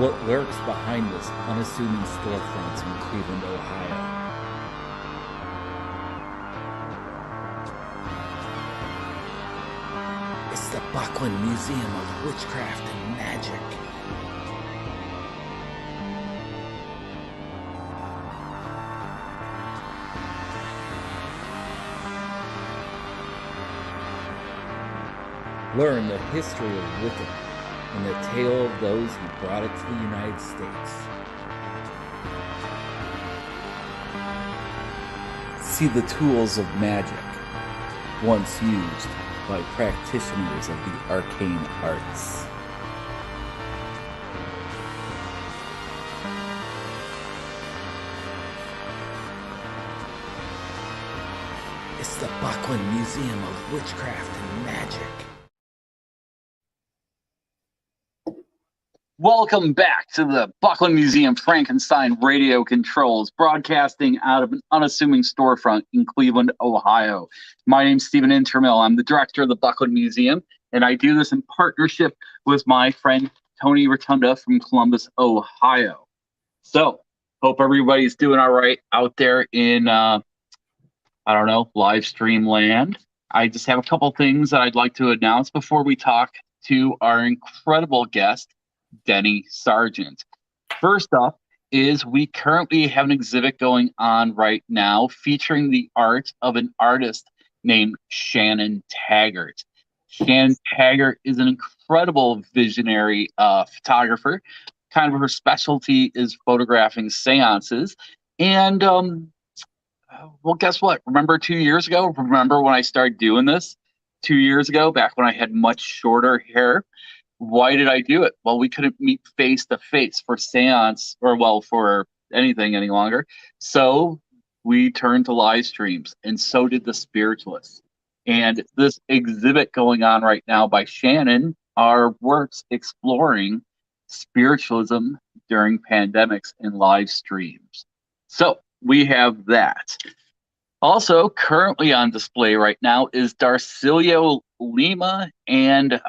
what lurks behind this unassuming storefront in Cleveland, Ohio. It's the Buckland Museum of Witchcraft and Magic. Learn the history of Wicca and the tale of those who brought it to the United States. See the tools of magic, once used by practitioners of the arcane arts. It's the Buckland Museum of Witchcraft and Magic. Welcome back to the Buckland Museum Frankenstein Radio Controls, broadcasting out of an unassuming storefront in Cleveland, Ohio. My name's Stephen Intermill. I'm the director of the Buckland Museum, and I do this in partnership with my friend Tony Rotunda from Columbus, Ohio. So, hope everybody's doing all right out there in, live stream land. I just have a couple things that I'd like to announce before we talk to our incredible guest, Denny Sargent. First up is we currently have an exhibit going on right now featuring the art of an artist named Shannon Taggart. Shannon Taggart is an incredible visionary photographer. Kind of her specialty is photographing seances. And, well, guess what? Remember 2 years ago? Remember when I started doing this 2 years ago, back when I had much shorter hair? Why did I do it? Well, we couldn't meet face to face for seance for anything any longer. So we turned to live streams, and so did the spiritualists. And this exhibit going on right now by Shannon are works exploring spiritualism during pandemics and live streams. So we have that. Also, currently on display right now is Darcilio Lima and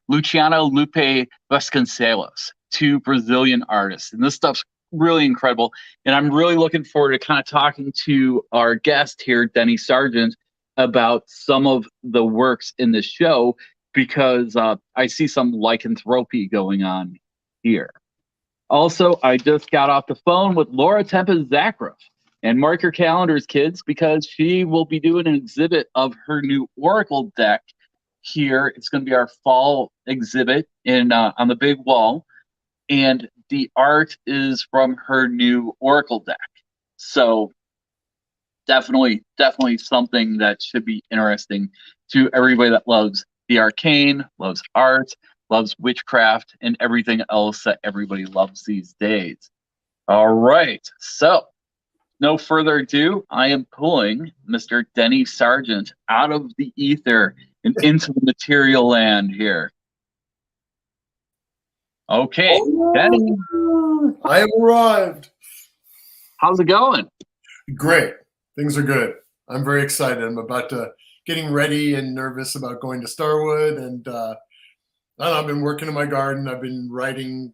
Luciano Lupe Vasconcelos, two Brazilian artists. And this stuff's really incredible. And I'm really looking forward to kind of talking to our guest here, Denny Sargent, about some of the works in the show, because I see some lycanthropy going on here. Also, I just got off the phone with Laura Tempest-Zakroff. And mark your calendars, kids, because she will be doing an exhibit of her new Oracle deck here. It's going to be our fall exhibit on the big wall, and the art is from her new Oracle deck. So definitely something that should be interesting to everybody that loves the arcane, loves art, loves witchcraft, and everything else that everybody loves these days. All right, so no further ado, I am pulling Mr. Denny Sargent out of the ether and into the material land here. Okay, Denny. I have arrived. How's it going? Great. Things are good. I'm very excited. I'm getting ready and nervous about going to Starwood, and I've been working in my garden. I've been writing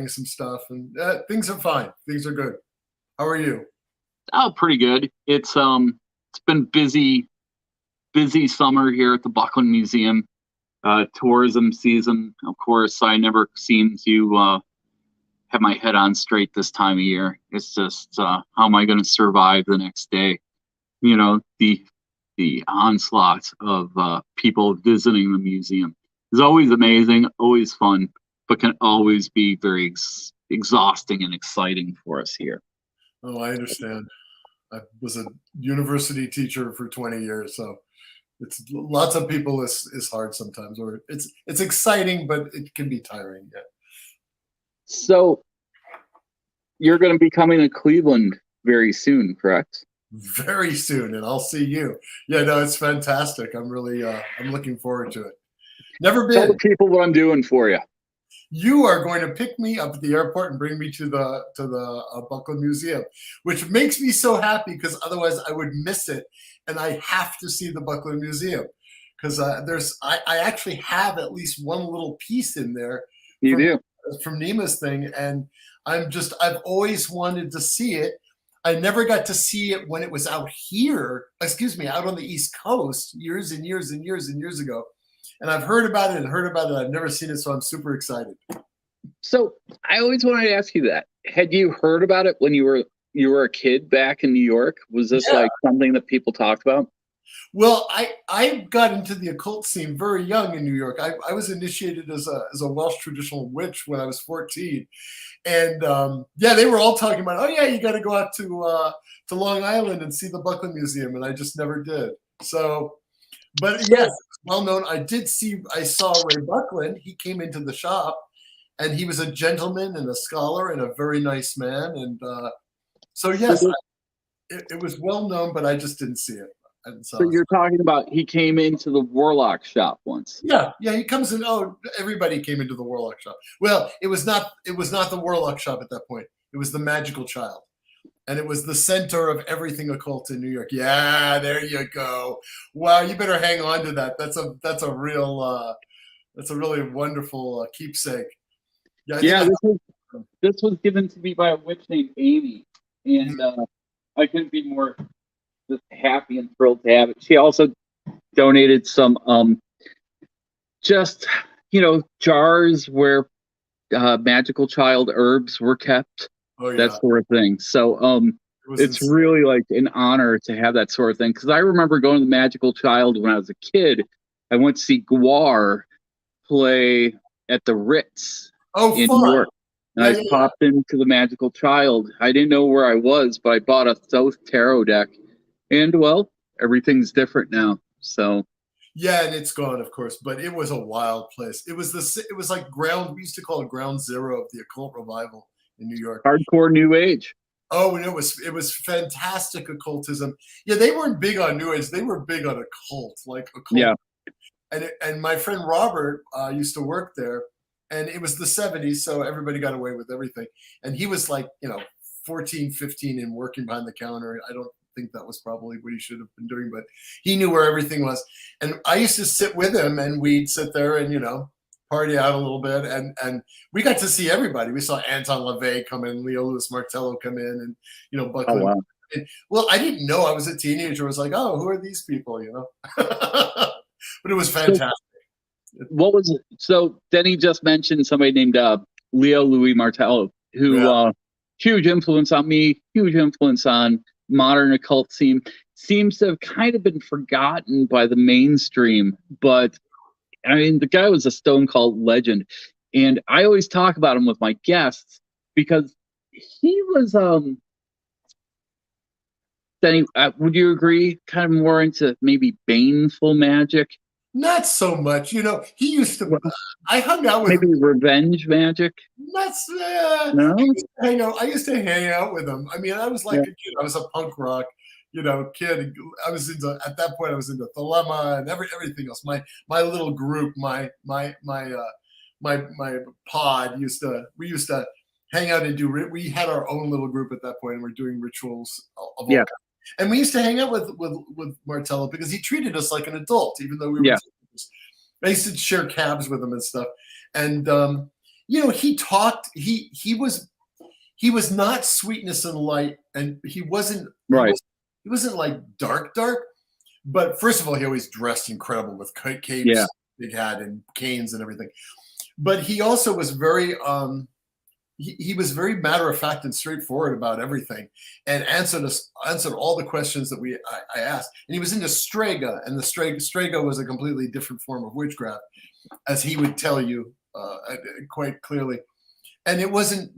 some stuff, and things are fine. Things are good. How are you? Oh, pretty good. It's been busy summer here at the Buckland Museum. Tourism season, of course. I never seem to have my head on straight this time of year. It's just how am I going to survive the next day? You know, the onslaught of people visiting the museum is always amazing, always fun, but can always be very exhausting and exciting for us here. Oh, I understand. I was a university teacher for 20 years, so it's lots of people is hard sometimes, or it's exciting, but it can be tiring. Yeah. So you're going to be coming to Cleveland very soon, correct? Very soon, and I'll see you. Yeah, no, it's fantastic. I'm really I'm looking forward to it. Never been. Tell the people what I'm doing for you. You are going to pick me up at the airport and bring me to the Buckland Museum, which makes me so happy because otherwise I would miss it, and I have to see the Buckland Museum because I actually have at least one little piece in there. You do? from Nima's thing, and I've always wanted to see it. I never got to see it when it was out here, out on the East Coast years and years and years and years ago. And I've heard about it. I've never seen it, so I'm super excited. So I always wanted to ask you that. Had you heard about it when you were a kid back in New York? Was this like something that people talked about? Well, I got into the occult scene very young in New York. I was initiated as a Welsh traditional witch when I was 14. And they were all talking about, oh yeah, you got to go out to Long Island and see the Buckland Museum, and I just never did. So, but yes, well known. I saw Ray Buckland. He came into the shop, and he was a gentleman and a scholar and a very nice man. And so yes, it was well known, but I just didn't see it. So you're talking about he came into the Warlock shop once. Yeah, he comes in. Oh, everybody came into the Warlock shop. Well, it was not the Warlock shop at that point. It was the Magical Child, and it was the center of everything occult in New York. Yeah, there you go. Wow, you better hang on to that. That's a really wonderful keepsake. Yeah, this was given to me by a witch named Amy, and I couldn't be more just happy and thrilled to have it. She also donated some jars where Magical Child herbs were kept, that sort of thing. So it's really like an honor to have that sort of thing, because I remember going to the Magical Child when I was a kid. I went to see Guar play at the Ritz in New York. And I popped into the Magical Child. I didn't know where I was, but I bought a Thoth tarot deck. And well, everything's different now. So yeah, and it's gone, of course. But it was a wild place. It was like ground. We used to call it ground zero of the occult revival in New York. Hardcore New Age. Oh, and it was fantastic occultism. Yeah, they weren't big on New Age. They were big on occult, like occult. Yeah. And my friend Robert used to work there, and it was the 70s, so everybody got away with everything. And he was like, 14, 15 and working behind the counter. I don't think that was probably what he should have been doing, but he knew where everything was. And I used to sit with him, and we'd sit there and party out a little bit, and we got to see everybody. We saw Anton LaVey come in, Leo Louis Martello come in, and Buckland. Oh, wow. And, well, I didn't know. I was a teenager. I was like, oh, who are these people? But it was fantastic. What was it? So Denny just mentioned somebody named Leo Louis Martello, who huge influence on me, huge influence on modern occult scene. Seems to have kind of been forgotten by the mainstream, but I mean, the guy was a stone cold legend, and I always talk about him with my guests because he was Denny, would you agree, kind of more into maybe baneful magic? Not so much. He used to. I hung out with maybe revenge magic. That's no. I used to hang out with him. I mean, I was like a kid. I was a punk rock, kid. I was at that point. I was into Thelema and everything else. My little group, my pod we used to hang out and do. We had our own little group at that point, and we're doing rituals of all kinds. And we used to hang out with Martello because he treated us like an adult, even though we were teenagers. I used to share cabs with him and stuff. And he talked. He was not sweetness and light, and he wasn't right. He wasn't like dark. But first of all, he always dressed incredible with capes, big hat, and canes and everything. But he also was very he was very matter of fact and straightforward about everything, and answered all the questions that I asked. And he was into Strega, and the Strega was a completely different form of witchcraft, as he would tell you quite clearly. And it wasn't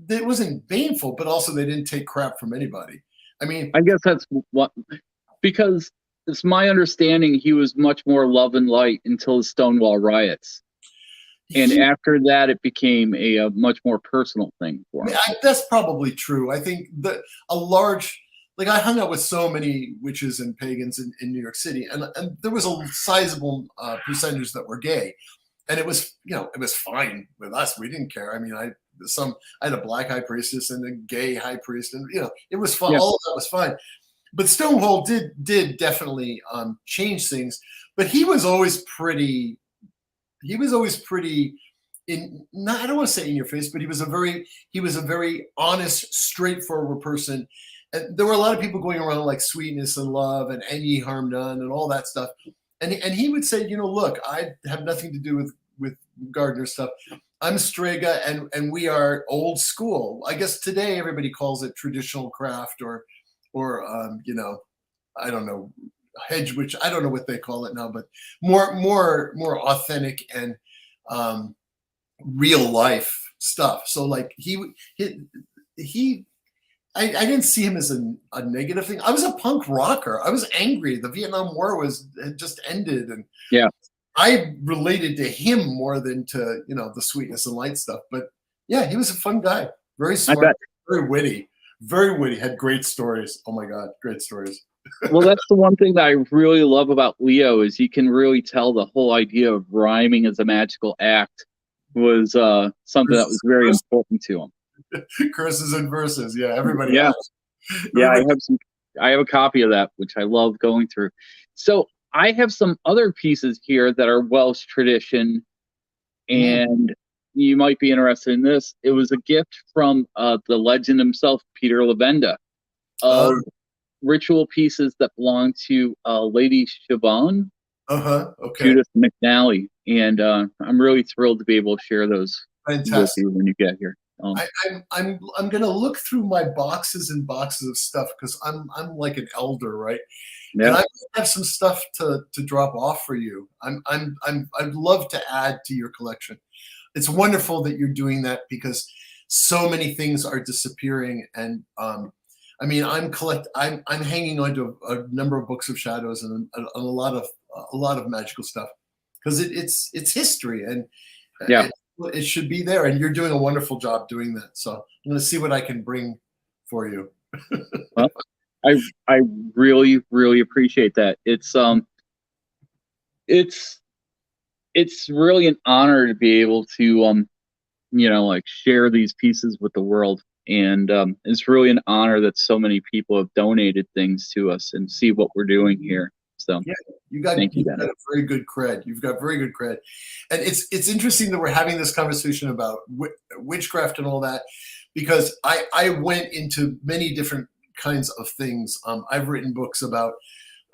baneful, but also they didn't take crap from anybody. I mean, I guess that's what, because it's my understanding he was much more love and light until the Stonewall riots. And after that, it became a much more personal thing for him. That's probably true. I think that I hung out with so many witches and pagans in New York City, and there was a sizable percentage that were gay, and it was fine with us. We didn't care. I mean, I had a black high priestess and a gay high priest, and it was fun. Yeah. All of that was fine. But Stonewall did definitely change things. But he was always pretty I don't want to say in your face, but he was a very honest, straightforward person. And there were a lot of people going around like sweetness and love and ye harm none and all that stuff. And he would say, look, I have nothing to do with Gardner stuff. I'm Strega, and we are old school. I guess today everybody calls it traditional craft or I don't know, hedge witch. I don't know what they call it now, but more authentic and real life stuff. So like I didn't see him as a negative thing. I was a punk rocker. I was angry. The Vietnam War had just ended, and yeah, I related to him more than to the sweetness and light stuff. But yeah, he was a fun guy, very smart, very witty, had great stories. Oh my God, great stories. Well, that's the one thing that I really love about Leo is he can really tell the whole idea of rhyming as a magical act was something that was very important to him. Curses and verses, yeah, everybody. Yeah, has. Yeah, I have a copy of that, which I love going through. So I have some other pieces here that are Welsh tradition, and you might be interested in this. It was a gift from the legend himself, Peter Lavenda, of ritual pieces that belong to Lady Siobhan, okay, Judith McNally, and I'm really thrilled to be able to share those with you when you get here. I'm gonna look through my boxes and boxes of stuff because I'm like an elder, right? Yeah. And I have some stuff to drop off for you. I'd love to add to your collection. It's wonderful that you're doing that because so many things are disappearing, and I mean, I'm hanging on to a number of books of shadows and a lot of magical stuff because it's history, and yeah. It should be there, and you're doing a wonderful job doing that. So I'm going to see what I can bring for you. Well, I really, really appreciate that. It's really an honor to be able to like share these pieces with the world, and it's really an honor that so many people have donated things to us and see what we're doing here. So yeah, you've got a very good cred. You've got very good cred, and it's interesting that we're having this conversation about witchcraft and all that, because I went into many different kinds of things. I've written books about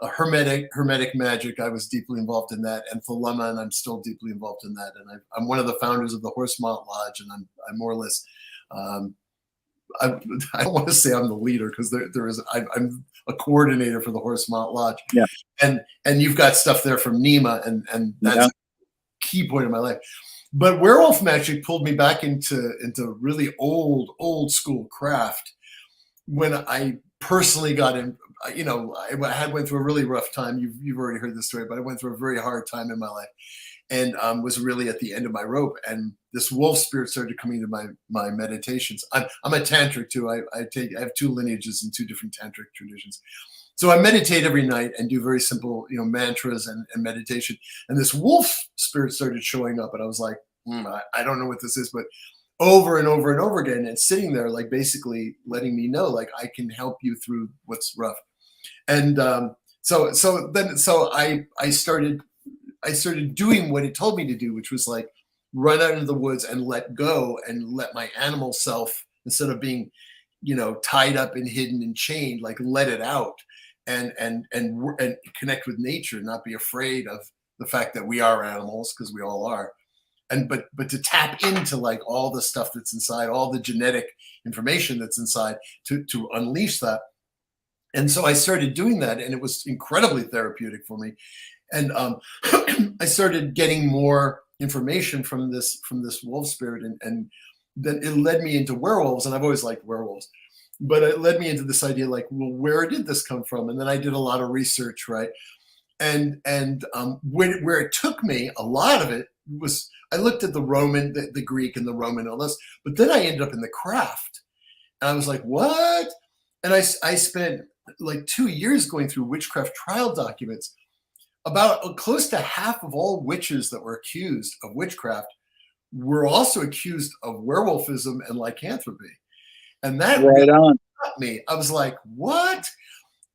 hermetic magic. I was deeply involved in that, and Thelema, and I'm still deeply involved in that. And I'm one of the founders of the Horsemont Lodge, and I'm more or less. I don't want to say I'm the leader because I'm a coordinator for the Horsemont Lodge. Yeah. And you've got stuff there from Nima, and that's a key point in my life. But Werewolf Magick pulled me back into really old school craft when I personally got in. I went through a really rough time. You've already heard this story, but I went through a very hard time in my life, and was really at the end of my rope. And this wolf spirit started coming to my meditations. I'm a tantric too. I have two lineages in two different tantric traditions. So I meditate every night and do very simple, mantras and meditation. And this wolf spirit started showing up, and I was like, I don't know what this is, but over and over and over again, and sitting there, like basically letting me know, like I can help you through what's rough. And so I started doing what it told me to do, which was like run out into the woods and let go and let my animal self, instead of being, tied up and hidden and chained, like let it out and connect with nature, not be afraid of the fact that we are animals, because we all are. But to tap into like all the stuff that's inside, all the genetic information that's inside, to unleash that. And so I started doing that, and it was incredibly therapeutic for me. And I started getting more information from this wolf spirit, and then it led me into werewolves. And I've always liked werewolves, but it led me into this idea, like, well, where did this come from? And then I did a lot of research, right? And where it took me, a lot of it was, I looked at the Roman, the Greek, and the Roman, and all this, but then I ended up in the craft, and I was like, what? And I spent like 2 years going through witchcraft trial documents. About close to half of all witches that were accused of witchcraft were also accused of werewolfism and lycanthropy, and that really got me. I was like, what?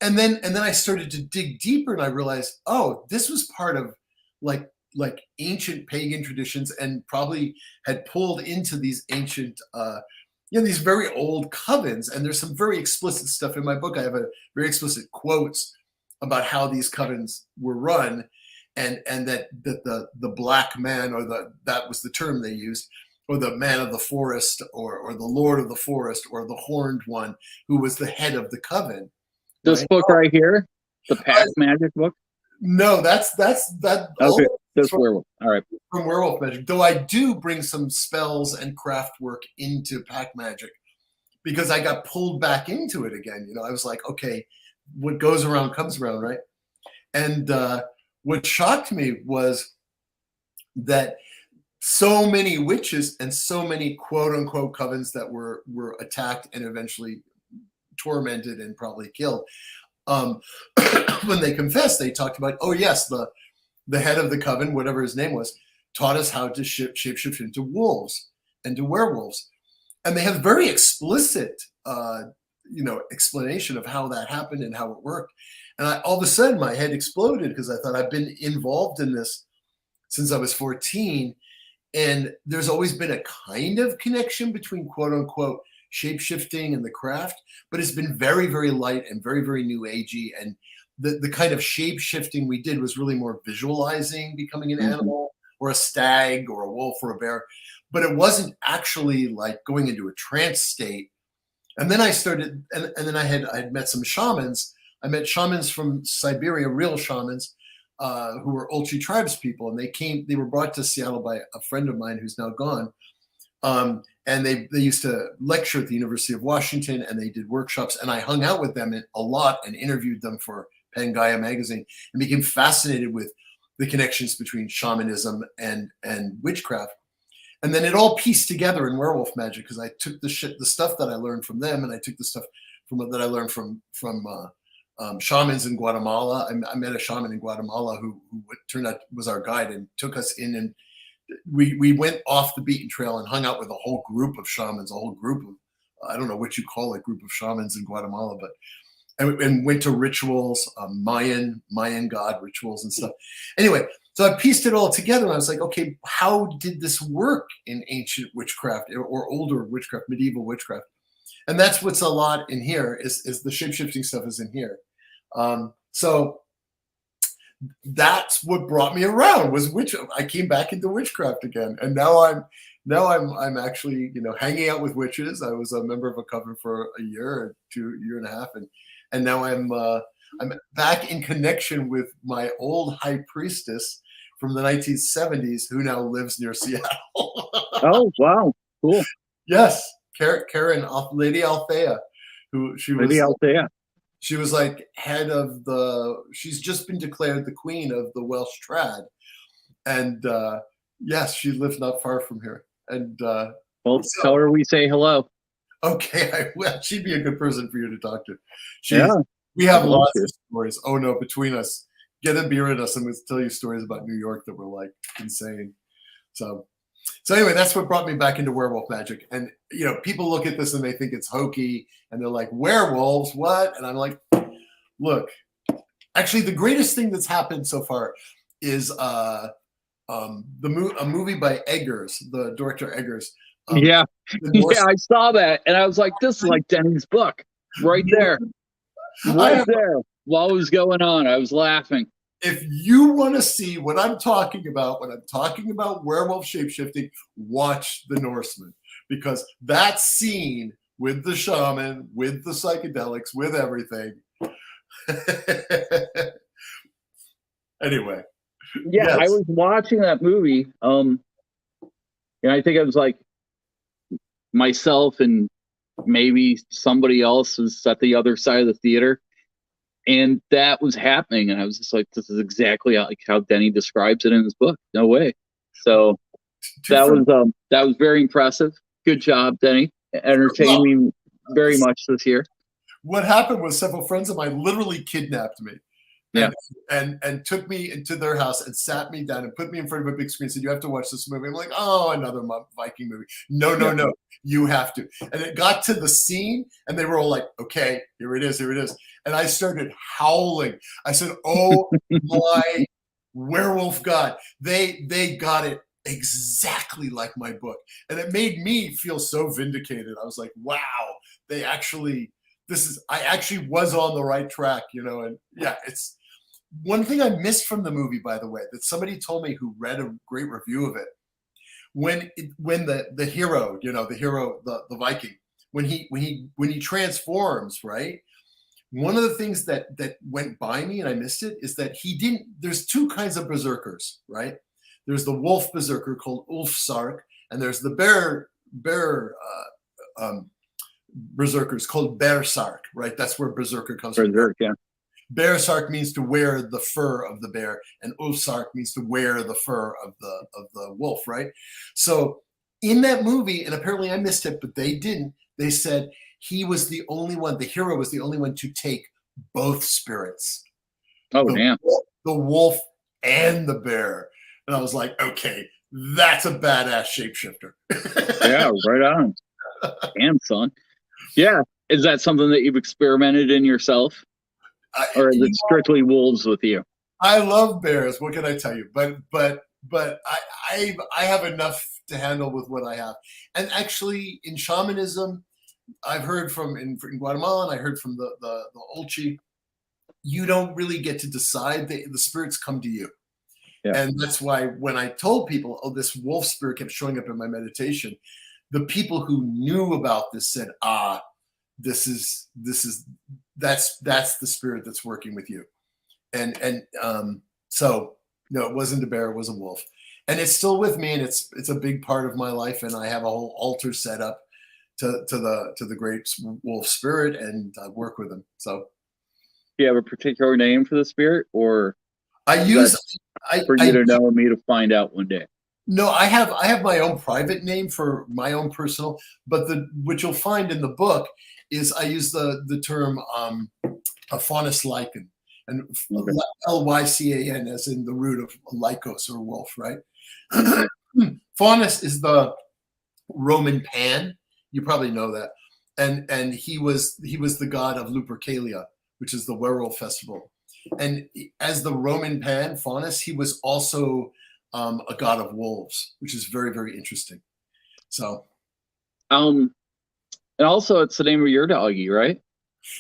And then I started to dig deeper, and I realized, oh, this was part of like like ancient pagan traditions and probably had pulled into these ancient, these very old covens. And there's some very explicit stuff in my book. I have a very explicit quotes about how these covens were run, and that the black man, or that was the term they used, or the man of the forest, or the lord of the forest, or the horned one, who was the head of the coven. This right? book right here, the Pack Magic book. No, that's okay. That's Werewolf. All right, from Werewolf Magick. Though I do bring some spells and craft work into Pack Magic, because I got pulled back into it again. I was like, okay, what goes around comes around, right? And what shocked me was that so many witches and so many quote unquote covens that were attacked and eventually tormented and probably killed. When they confessed, they talked about, oh yes, the head of the coven, whatever his name was, taught us how to shapeshift into wolves and to werewolves. And they have very explicit, explanation of how that happened and how it worked. And all of a sudden my head exploded, because I thought I've been involved in this since I was 14. And there's always been a kind of connection between quote unquote shape-shifting and the craft, but it's been very, very light and very, very new agey. And the kind of shape-shifting we did was really more visualizing becoming an animal, or a stag or a wolf or a bear, but it wasn't actually like going into a trance state. And then I started, and then I had met some shamans. I met shamans from Siberia, real shamans, who were Olchi tribes people, and they were brought to Seattle by a friend of mine who's now gone. And they used to lecture at the University of Washington, and they did workshops, and I hung out with them a lot and interviewed them for Pangaea magazine, and became fascinated with the connections between shamanism and witchcraft. And then it all pieced together in Werewolf Magick, because I took the stuff that I learned from them, and I took the stuff that I learned from shamans in Guatemala. I met a shaman in Guatemala who turned out was our guide and took us in, and we went off the beaten trail and hung out with a whole group of shamans, a whole group of, I don't know what you call it, group of shamans in Guatemala, but and went to rituals, Mayan god rituals and stuff. Anyway, so I pieced it all together, and I was like, okay, how did this work in ancient witchcraft or older witchcraft, medieval witchcraft? And that's what's a lot in here is the shape-shifting stuff is in here. So that's what brought me around was I came back into witchcraft again, and now I'm actually hanging out with witches. I was a member of a coven for a year or year and a half, and now I'm back in connection with my old high priestess from the 1970s, who now lives near Seattle. Oh wow, cool. Yes, Karen, Lady Althea, she was like head of she's just been declared the queen of the Welsh trad. And yes, she lives not far from here. And well, tell her we say hello. Okay, she'd be a good person for you to talk to. We have lots of stories. Oh no, between us, get a beer at us and we'll tell you stories about New York that were like insane. So anyway, that's what brought me back into Werewolf Magick. And people look at this and they think it's hokey, and they're like, werewolves, what? And I'm like, look, actually, the greatest thing that's happened so far is a movie by Eggers, the director Eggers. Yeah, I saw that, and I was like, this is like Denny's book right there, there. While it was going on, I was laughing. If you want to see what I'm talking about when I'm talking about werewolf shapeshifting, watch The Norseman, because that scene with the shaman, with the psychedelics, with everything. Anyway. Yeah, yes. I was watching that movie, and I think I was like myself and maybe somebody else was at the other side of the theater. And that was happening, and I was just like, "This is exactly how Denny describes it in his book." No way. So that was very impressive. Good job, Denny. Entertained me very much this year. What happened was several friends of mine literally kidnapped me, and took me into their house and sat me down and put me in front of a big screen and said, "You have to watch this movie." I'm like, "Oh, another Viking movie." No, you have to. And it got to the scene, and they were all like, "Okay, here it is." And I started howling. I said, "Oh my Werewolf God. They got it exactly like my book, and it made me feel so vindicated. I was like, wow, I actually was on the right track, and yeah, it's one thing I missed from the movie, by the way, that somebody told me who read a great review of it. When the hero, the Viking, when he transforms, right? One of the things that went by me and I missed it is that there's two kinds of berserkers, right? There's the wolf berserker called Ulfsark, and there's the bear berserkers called Bearsark, right? That's where berserker comes from. Berserk, yeah. Bearsark means to wear the fur of the bear, and Ulfsark means to wear the fur of the wolf, right? So in that movie, and apparently I missed it, but they didn't. They said he was the only one. The hero was the only one to take both spirits. Oh, damn! The wolf and the bear, and I was like, okay, that's a badass shapeshifter. Yeah, right on. Damn, son. Yeah, is that something that you've experimented in yourself? Or is it strictly wolves with you? I love bears. What can I tell you? But I have enough to handle with what I have. And actually, in shamanism, I've heard from in Guatemala, and I heard from the Olchi, you don't really get to decide. The spirits come to you. Yeah. And that's why when I told people, oh, this wolf spirit kept showing up in my meditation, the people who knew about this said, that's the spirit that's working with you. So no, it wasn't a bear, it was a wolf. And it's still with me, and it's a big part of my life, and I have a whole altar set up to the great wolf spirit, and I work with him. So do you have a particular name for the spirit, or for you to know and me to find out one day? No, I have my own private name for my own personal, but what you'll find in the book is I use the term faunus lycan, and Lycan as in the root of lycos or wolf, right? Faunus is the Roman Pan. You probably know that, and he was the god of Lupercalia, which is the Werewolf Festival, and as the Roman Pan, Faunus, he was also a god of wolves, which is very, very interesting. So, and also it's the name of your doggy, right?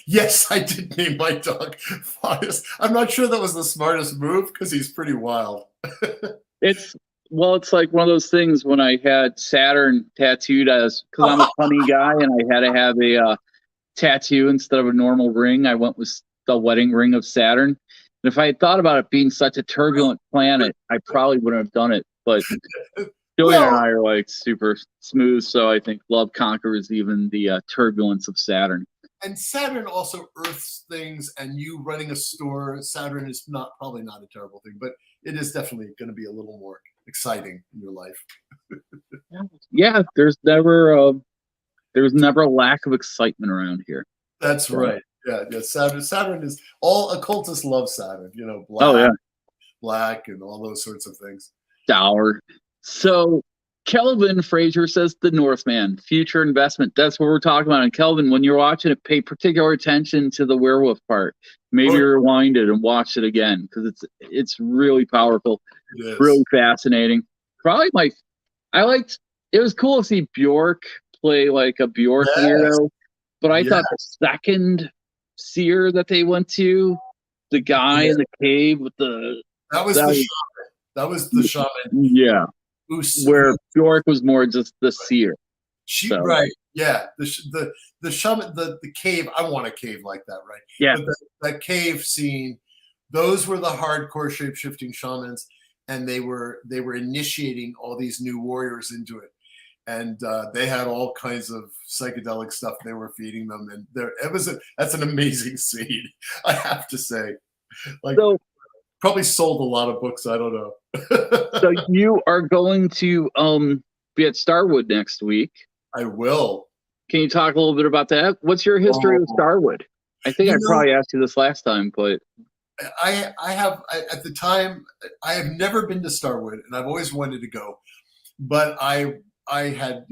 Yes, I did name my dog Faunus. I'm not sure that was the smartest move because he's pretty wild. It's like one of those things when I had Saturn tattooed because I'm a funny guy and I had to have a tattoo instead of a normal ring. I went with the wedding ring of Saturn. And if I had thought about it being such a turbulent planet, I probably wouldn't have done it. But Julian and I are like super smooth, so I think love conquers even the turbulence of Saturn. And Saturn also earths things, and you running a store, Saturn is probably not a terrible thing, but it is definitely going to be a little more exciting in your life. Yeah, there's never a lack of excitement around here. That's right. Yeah. Saturn is all occultists love Saturn. Black and all those sorts of things. Dour. So Kelvin Fraser says the Northman, future investment. That's what we're talking about. And Kelvin, when you're watching it, pay particular attention to the werewolf part. Maybe rewind it and watch it again because it's really powerful, really fascinating. Probably it was cool to see Bjork play like a Bjork weirdo, but I thought the second seer that they went to, the guy in the cave with that was the shaman. Yeah. Where Bjork was more just the seer. Right. Yeah. The shaman, the cave. I want a cave like that, right? Yeah. But that cave scene, those were the hardcore shape-shifting shamans, and they were initiating all these new warriors into it. And they had all kinds of psychedelic stuff they were feeding them, and that's an amazing scene, I have to say. Probably sold a lot of books. I don't know. So you are going to be at Starwood next week. I will. Can you talk a little bit about that? What's your history with Starwood? I think I probably asked you this last time, but I have at the time I have never been to Starwood, and I've always wanted to go, but I had,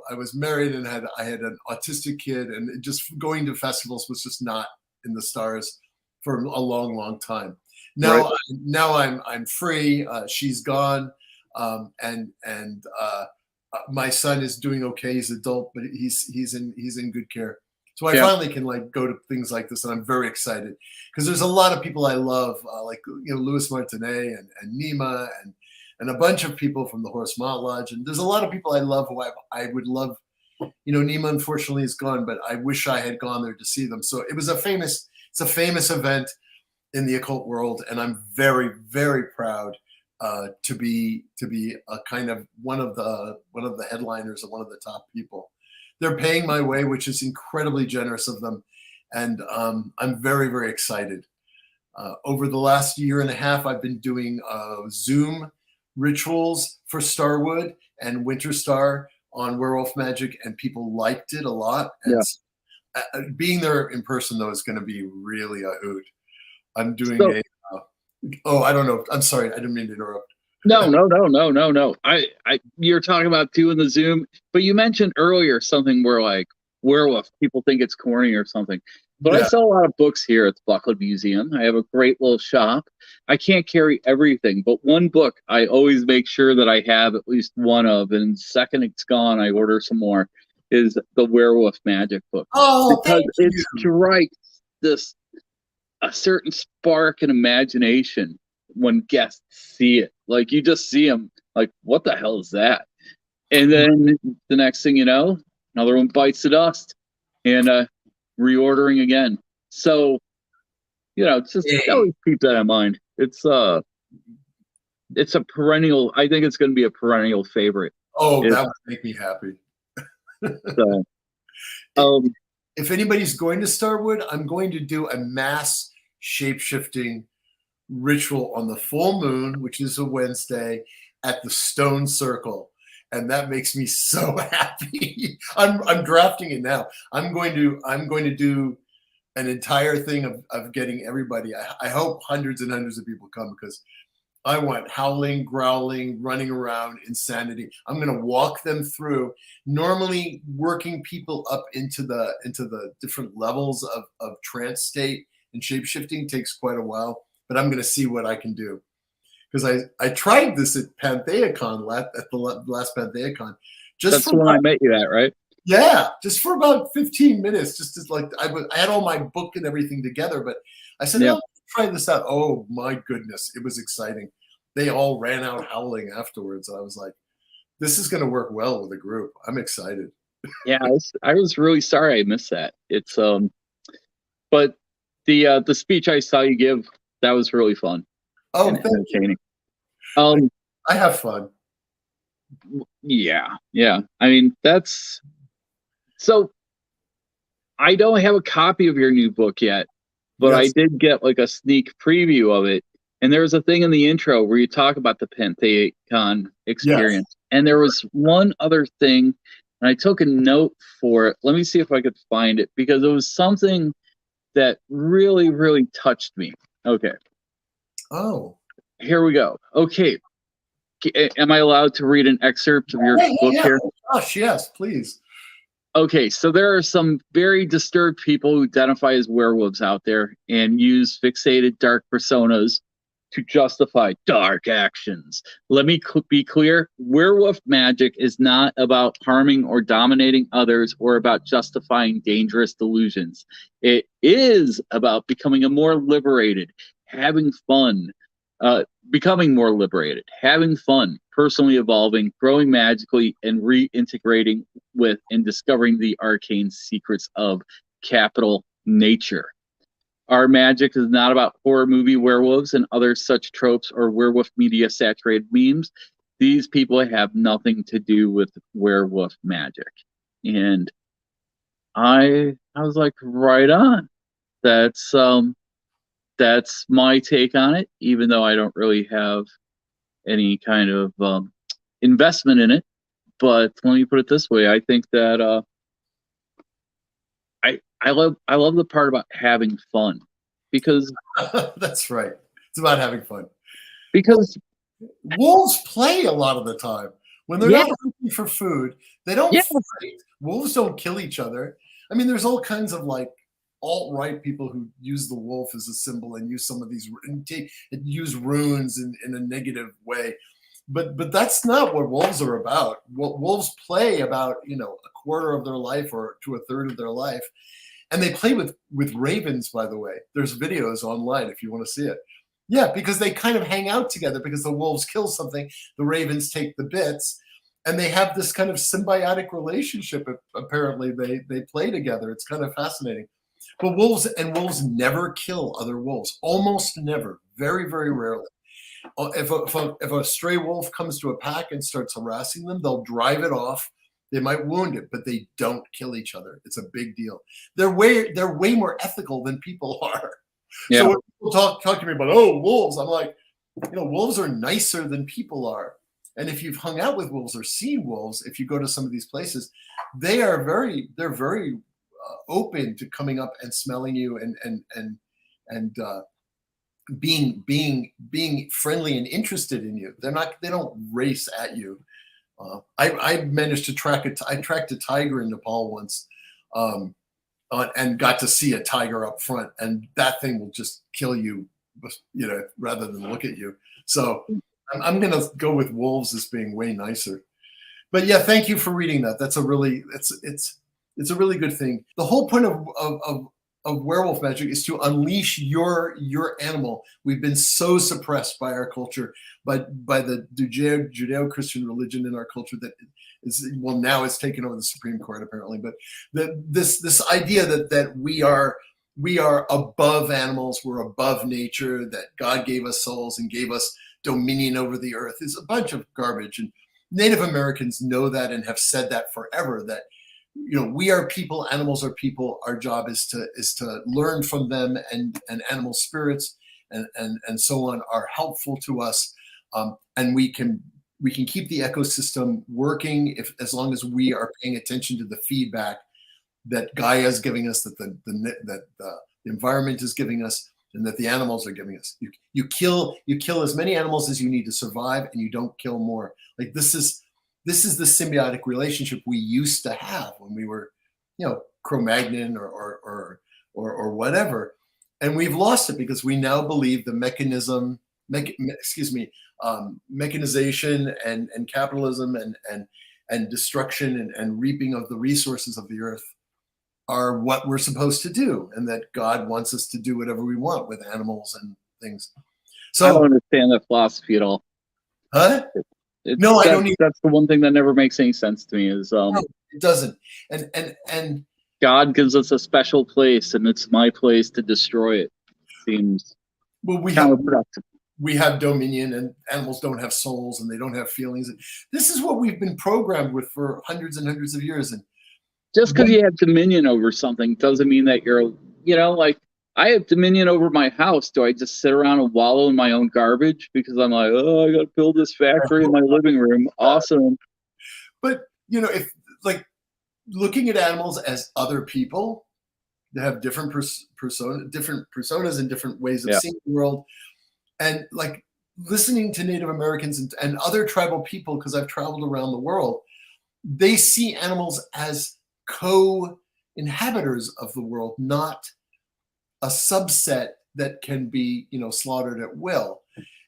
I was married and I had an autistic kid, and just going to festivals was just not in the stars for a long, long time. Now, now I'm free. She's gone, and my son is doing okay. He's adult, but he's in good care. So I finally can like go to things like this, and I'm very excited because there's a lot of people I love, like Louis Martello and Nima and a bunch of people from the Horse Mount Lodge, and there's a lot of people I love who I would love. Nima unfortunately is gone, but I wish I had gone there to see them. So it's a famous event in the occult world, and I'm very, very proud to be a kind of one of the headliners and one of the top people. They're paying my way, which is incredibly generous of them, and I'm very, very excited. Over the last year and a half, I've been doing Zoom rituals for Starwood and Winter Star on Werewolf Magick, and people liked it a lot. And being there in person, though, is going to be really a hoot. I'm doing I don't know. I'm sorry. I didn't mean to interrupt. No. You're talking about doing the Zoom, but you mentioned earlier something where like werewolf, people think it's corny or something. But I sell a lot of books here at the Buckland Museum. I have a great little shop. I can't carry everything, but one book I always make sure that I have at least one of, and the second it's gone, I order some more, is the Werewolf Magick book. Oh, because it strikes a certain spark in imagination when guests see it. Like you just see them like, what the hell is that? And then the next thing you know, another one bites the dust and reordering again. So, just always keep that in mind. It's a perennial. I think it's going to be a perennial favorite. Oh, that would make me happy. So, if anybody's going to Starwood, I'm going to do a mass shape-shifting ritual on the full moon, which is a Wednesday, at the Stone Circle, and that makes me so happy. I'm drafting it now. I'm going to do an entire thing of getting everybody. I hope hundreds and hundreds of people come, because I want howling, growling, running around, insanity. I'm going to walk them through. Normally, working people up into the different levels of trance state and shape-shifting takes quite a while, but I'm going to see what I can do. Because I tried this at PantheaCon, at the last PantheaCon. That's the one I met you at, right? Yeah, just for about 15 minutes. Just as like I had all my book and everything together, but I said, "No, try this out." Oh my goodness, it was exciting. They all ran out howling afterwards. I was like, "This is going to work well with a group." I'm excited. Yeah, I was really sorry I missed that. It's but the speech I saw you give, that was really fun. Oh, entertaining. I have fun. Yeah. I mean, that's so. I don't have a copy of your new book yet, but I did get like a sneak preview of it. And there was a thing in the intro where you talk about the PantheaCon experience. Yes. And there was one other thing, and I took a note for it. Let me see if I could find it, because it was something that really, really touched me. Okay. Oh. Here we go. Okay. Am I allowed to read an excerpt of your book here? Oh, gosh, yes, please. Okay, so there are some very disturbed people who identify as werewolves out there and use fixated dark personas to justify dark actions. Let me be clear. Werewolf magic is not about harming or dominating others or about justifying dangerous delusions. It is about becoming more liberated, having fun, becoming more liberated, having fun, personally evolving, growing magically, and reintegrating with and discovering the arcane secrets of capital nature. Our magic is not about horror movie werewolves and other such tropes or werewolf media saturated memes. These people have nothing to do with werewolf magic. And I was like, right on. That's my take on it, even though I don't really have any kind of investment in it. But let me put it this way: I think that I love the part about having fun, because that's right. It's about having fun. Because wolves play a lot of the time when they're not looking for food. They don't fight. Wolves don't kill each other. I mean, there's all kinds of like alt-right people who use the wolf as a symbol and use some of these and use runes in a negative way. But that's not what wolves are about. What wolves play about, a quarter of their life or to a third of their life. And they play with ravens, by the way. There's videos online if you want to see it. Yeah, because they kind of hang out together because the wolves kill something, the ravens take the bits, and they have this kind of symbiotic relationship. Apparently, they play together. It's kind of fascinating. But wolves never kill other wolves. Almost never. Very, very rarely. If a stray wolf comes to a pack and starts harassing them, they'll drive it off. They might wound it, but they don't kill each other. It's a big deal. They're way more ethical than people are. Yeah. So when people talk to me about, wolves, I'm like, wolves are nicer than people are. And if you've hung out with wolves or seen wolves, if you go to some of these places, they're very open to coming up and smelling you and being friendly and interested in you. They don't race at you. I managed to I tracked a tiger in Nepal once, and got to see a tiger up front, and that thing will just kill you, rather than look at you. So I'm going to go with wolves as being way nicer. But yeah, thank you for reading that. That's it's a really good thing. The whole point of Werewolf Magick is to unleash your animal. We've been so suppressed by our culture, by the Judeo-Christian religion in our culture that now it's taken over the Supreme Court apparently. But this idea that we are above animals, we're above nature, that God gave us souls and gave us dominion over the earth is a bunch of garbage. And Native Americans know that and have said that forever, that we are people, animals are people. Our job is to learn from them, and animal spirits and so on are helpful to us, and we can keep the ecosystem working as long as we are paying attention to the feedback that Gaia is giving us, that the environment is giving us, and that the animals are giving us. You kill as many animals as you need to survive, and you don't kill more. Like this is the symbiotic relationship we used to have when we were, Cro-Magnon or whatever, and we've lost it because we now believe the mechanization and capitalism and destruction and reaping of the resources of the earth are what we're supposed to do, and that God wants us to do whatever we want with animals and things. So I don't understand that philosophy at all. Huh? I don't need. That's the one thing that never makes any sense to me is no, it doesn't. And God gives us a special place, and it's my place to destroy it. Seems counterproductive. We have dominion, and animals don't have souls, and they don't have feelings. This is what we've been programmed with for hundreds and hundreds of years. And just because you have dominion over something doesn't mean that you're, like I have dominion over my house. Do I just sit around and wallow in my own garbage because I'm like, I got to build this factory in my living room? Awesome. But, if looking at animals as other people, they have different personas and different ways of seeing the world. And listening to Native Americans and other tribal people, because I've traveled around the world, they see animals as co-inhabitors of the world, not a subset that can be, slaughtered at will.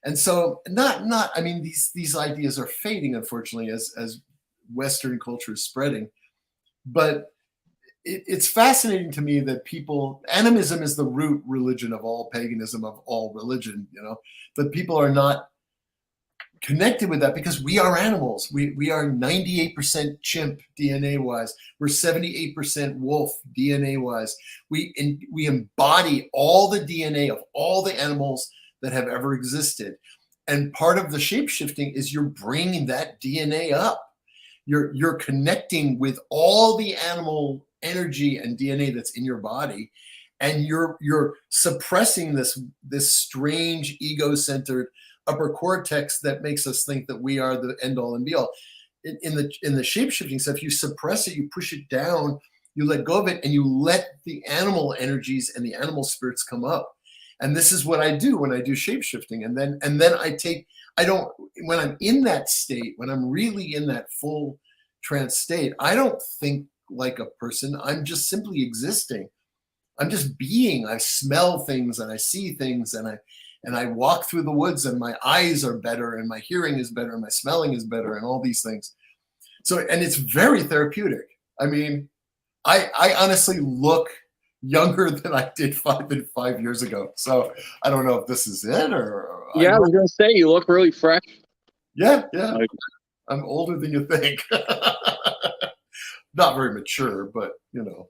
And so these ideas are fading, unfortunately, as Western culture is spreading. But it's fascinating to me that animism is the root religion of all paganism, of all religion, but people are not connected with that because we are animals. We are 98% chimp DNA wise. We're 78% wolf DNA wise. We embody all the DNA of all the animals that have ever existed. And part of the shape shifting is you're bringing that DNA up. You're connecting with all the animal energy and DNA that's in your body, and you're suppressing this strange ego-centered upper cortex that makes us think that we are the end all and be all. In the shape-shifting stuff, you suppress it, you push it down, you let go of it, and you let the animal energies and the animal spirits come up. And this is what I do when I do shape-shifting. And then when I'm in that state, when I'm really in that full trance state, I don't think like a person. I'm just simply existing. I'm just being. I smell things and I see things, and I walk through the woods, and my eyes are better, and my hearing is better, and my smelling is better, and all these things. So, and it's very therapeutic. I mean, I honestly look younger than I did 5 years ago. So I don't know if this is it or. Yeah, I was gonna say you look really fresh. Yeah. Like, I'm older than you think. Not very mature, but you know.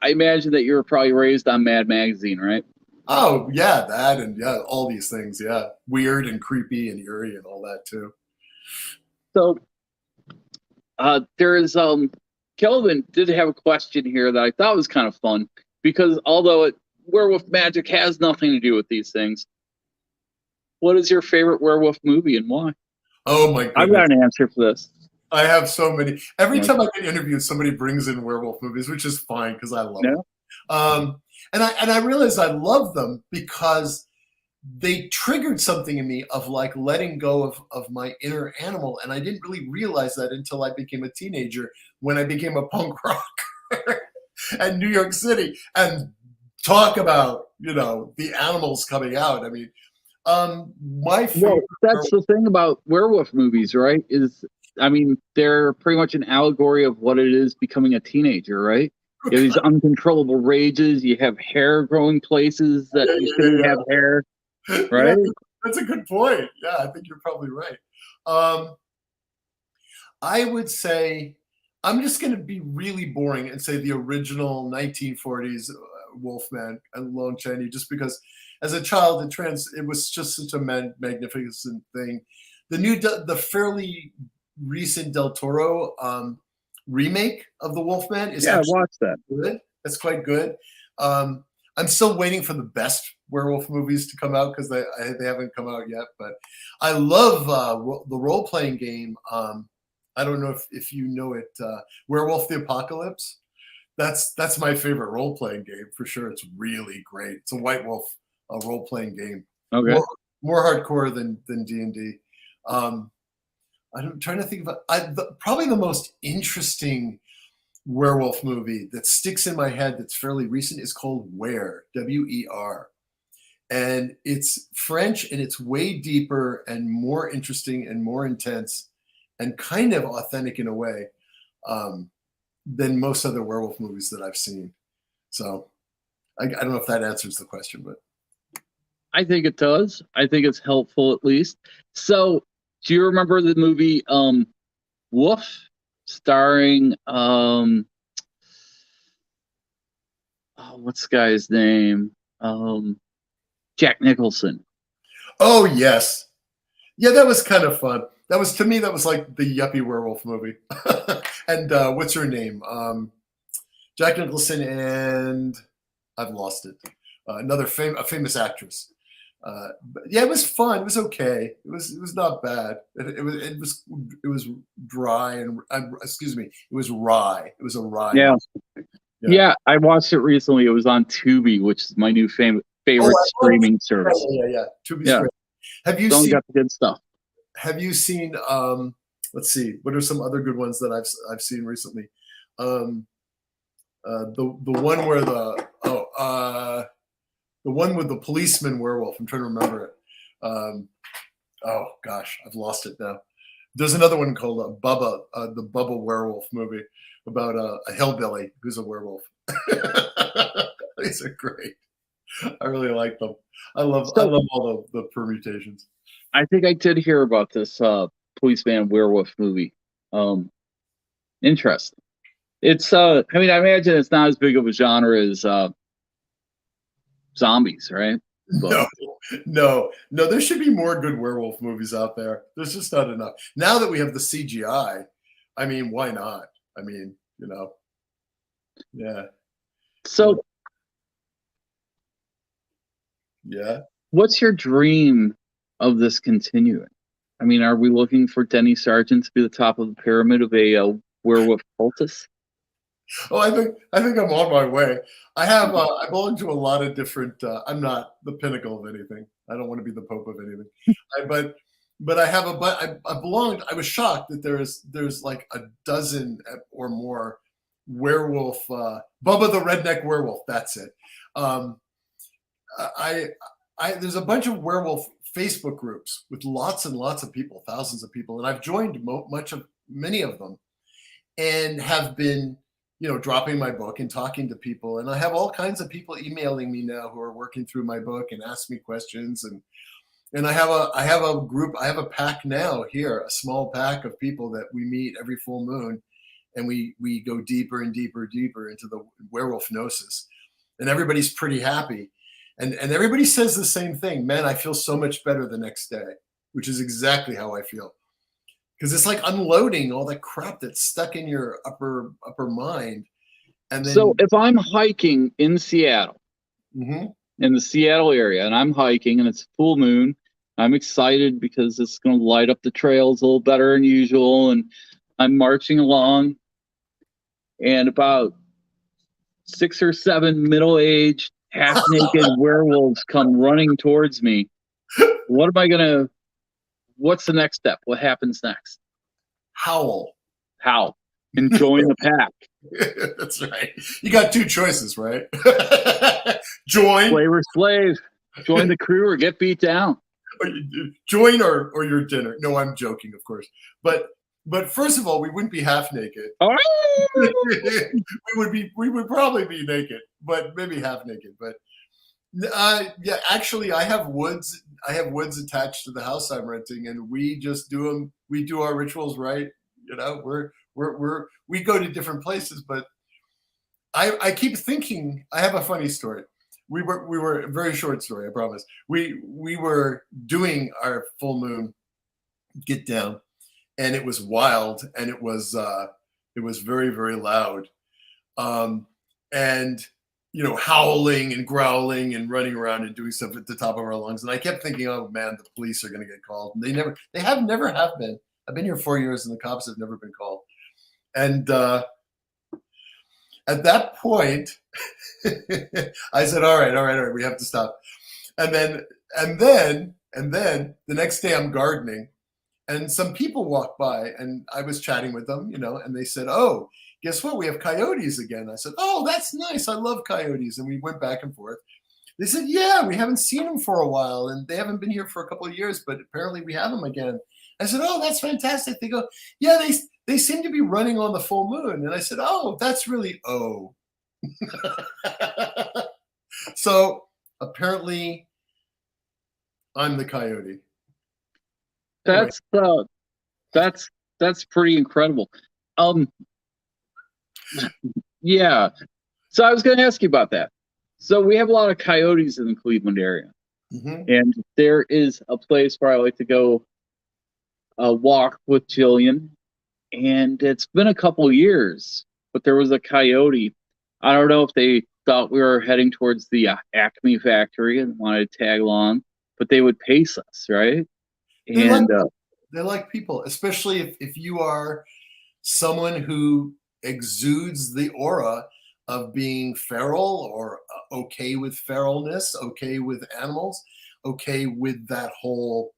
I imagine that you were probably raised on Mad Magazine, right? Oh yeah, that and yeah, all these things. Yeah, weird and creepy and eerie and all that too. So there is Kelvin did have a question here that I thought was kind of fun, because although Werewolf Magic has nothing to do with these things, what is your favorite werewolf movie and why? Oh my goodness. I've got an answer for this. I have so many. Every time I get interviewed, somebody brings in werewolf movies, which is fine because I love them. And I realize I love them because they triggered something in me of like letting go of my inner animal. And I didn't really realize that until I became a teenager, when I became a punk rocker at New York City, and talk about, you know, the animals coming out. I mean, my favorite. Well, that's the thing about werewolf movies, right? I mean, they're pretty much an allegory of what it is becoming a teenager, right? You have these uncontrollable rages. You have hair growing places that you shouldn't have hair, right? Yeah, that's a good point. Yeah, I think you're probably right. I would say, I'm just going to be really boring and say the original 1940s Wolfman and Lon Chaney, just because as a child, it was just such a magnificent thing. The fairly recent Del Toro remake of the Wolfman is I watched that. Good. That's quite good. I'm still waiting for the best werewolf movies to come out because they haven't come out yet. But I love the role playing game. I don't know if you know it, Werewolf the Apocalypse. That's my favorite role playing game for sure. It's really great. It's a White Wolf role playing game. Okay. More hardcore than D&D. I'm trying to think of probably the most interesting werewolf movie that sticks in my head that's fairly recent is called Were, W-E-R. And it's French, and it's way deeper and more interesting and more intense and kind of authentic in a way than most other werewolf movies that I've seen. So I don't know if that answers the question, but. I think it does. I think it's helpful at least. So do you remember the movie Wolf, starring what's the guy's name? Jack Nicholson. Oh yes. Yeah, that was kind of fun. That was, to me, that was like the yuppie werewolf movie. And what's her name? Jack Nicholson and I've lost it. Another famous actress. But yeah, it was fun. It was okay. It was not bad. It was dry and excuse me. It was rye. It was a rye. Yeah. I watched it recently. It was on Tubi, which is my new favorite streaming service. Yeah. Tubi's great. Have you seen? Got the good stuff. Have you seen? Let's see. What are some other good ones that I've seen recently? The one where the one with the policeman werewolf. I'm trying to remember it. Oh gosh, I've lost it now. There's another one called Bubba, the Bubba werewolf movie about a hillbilly who's a werewolf. These are great. I really like them. I love all the permutations. I think I did hear about this policeman werewolf movie. Interesting. It's I mean, I imagine it's not as big of a genre as zombies, right? But. No. There should be more good werewolf movies out there. There's just not enough. Now that we have the CGI, I mean, why not? I mean, you know, yeah. So, yeah. What's your dream of this continuing? I mean, are we looking for Denny Sargent to be the top of the pyramid of a werewolf cultist? Oh, I think I'm on my way. I have I belong to a lot of different. I'm not the pinnacle of anything. I don't want to be the pope of anything. But I have I belonged. I was shocked that there's like a dozen or more werewolf, Bubba the Redneck Werewolf. That's it. There's a bunch of werewolf Facebook groups with lots and lots of people, thousands of people, and I've joined many of them, and have been, dropping my book and talking to people. And I have all kinds of people emailing me now who are working through my book and ask me questions. And I have a group, I have a pack now here, a small pack of people that we meet every full moon, and we go deeper and deeper into the werewolf gnosis, and everybody's pretty happy. And everybody says the same thing, man, I feel so much better the next day, which is exactly how I feel. Because it's like unloading all that crap that's stuck in your upper mind. And then, so if I'm hiking in Seattle, mm-hmm. in the Seattle area, and I'm hiking and it's full moon, I'm excited because it's going to light up the trails a little better than usual. And I'm marching along, and about 6 or 7 middle-aged, half-naked werewolves come running towards me. What's the next step? What happens next? Howl. And join the pack. That's right. You got 2 choices, right? Join. Flavor slave. Join the crew or get beat down. Join or your dinner. No, I'm joking, of course. But first of all, we wouldn't be half naked. Oh! we would probably be naked, but maybe half naked. But yeah, actually, I have woods attached to the house I'm renting, and we just do them. We do our rituals right. We go to different places, but I keep thinking. I have a funny story. We were a very short story, I promise. We were doing our full moon get down, and it was wild, and it was very, very loud, and howling and growling and running around and doing stuff at the top of our lungs. And I kept thinking, oh man, the police are going to get called. And they have never been. I've been here 4 years, and the cops have never been called. And at that point, I said, all right, we have to stop. And then the next day I'm gardening, and some people walked by, and I was chatting with them, and they said, oh, guess what? We have coyotes again. I said, oh, that's nice. I love coyotes. And we went back and forth. They said, yeah, we haven't seen them for a while, and they haven't been here for a couple of years, but apparently we have them again. I said, oh, that's fantastic. They go, yeah, they seem to be running on the full moon. And I said, oh, that's really, oh. So apparently I'm the coyote. That's pretty incredible. Yeah. So I was going to ask you about that. So we have a lot of coyotes in the Cleveland area, mm-hmm. and there is a place where I like to go walk with Jillian, and it's been a couple years, but there was a coyote. I don't know if they thought we were heading towards the Acme factory and wanted to tag along, but they would pace us, right? They like people, especially if you are someone who exudes the aura of being feral or okay with feralness, okay with animals, okay with that whole,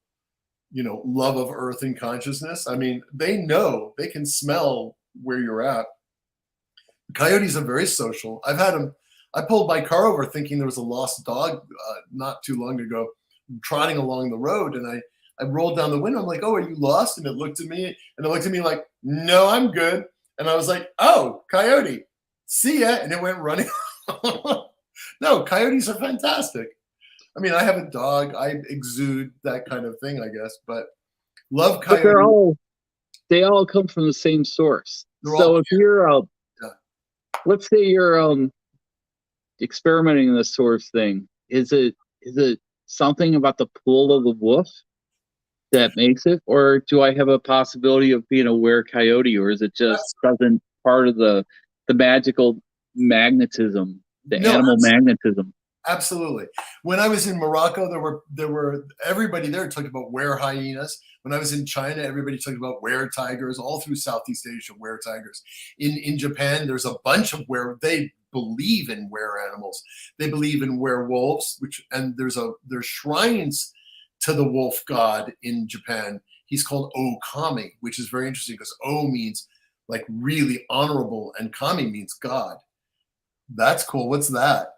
love of earth and consciousness. I mean, they know, they can smell where you're at. Coyotes are very social. I've had them. I pulled my car over thinking there was a lost dog not too long ago, trotting along the road, and I rolled down the window. I'm like, oh, are you lost? And it looked at me, like, no, I'm good. And I was like, oh, coyote, see ya. And it went running. No, coyotes are fantastic. I mean, I have a dog. I exude that kind of thing, I guess, but love coyotes. But they all come from the same source. So if you're, let's say you're experimenting in this sort of thing, is it something about the pull of the wolf that makes it, or do I have a possibility of being a were-coyote, or is it just doesn't part of the magical magnetism, animal magnetism? Absolutely. When I was in Morocco, there were everybody there talked about were-hyenas. When I was in China, everybody talked about were-tigers. All through Southeast Asia, were-tigers. In Japan, there's a bunch of they believe in were-animals. They believe in werewolves, and there's shrines to the wolf god in Japan. He's called Okami, which is very interesting because O means like really honorable, and kami means God. That's cool. What's that?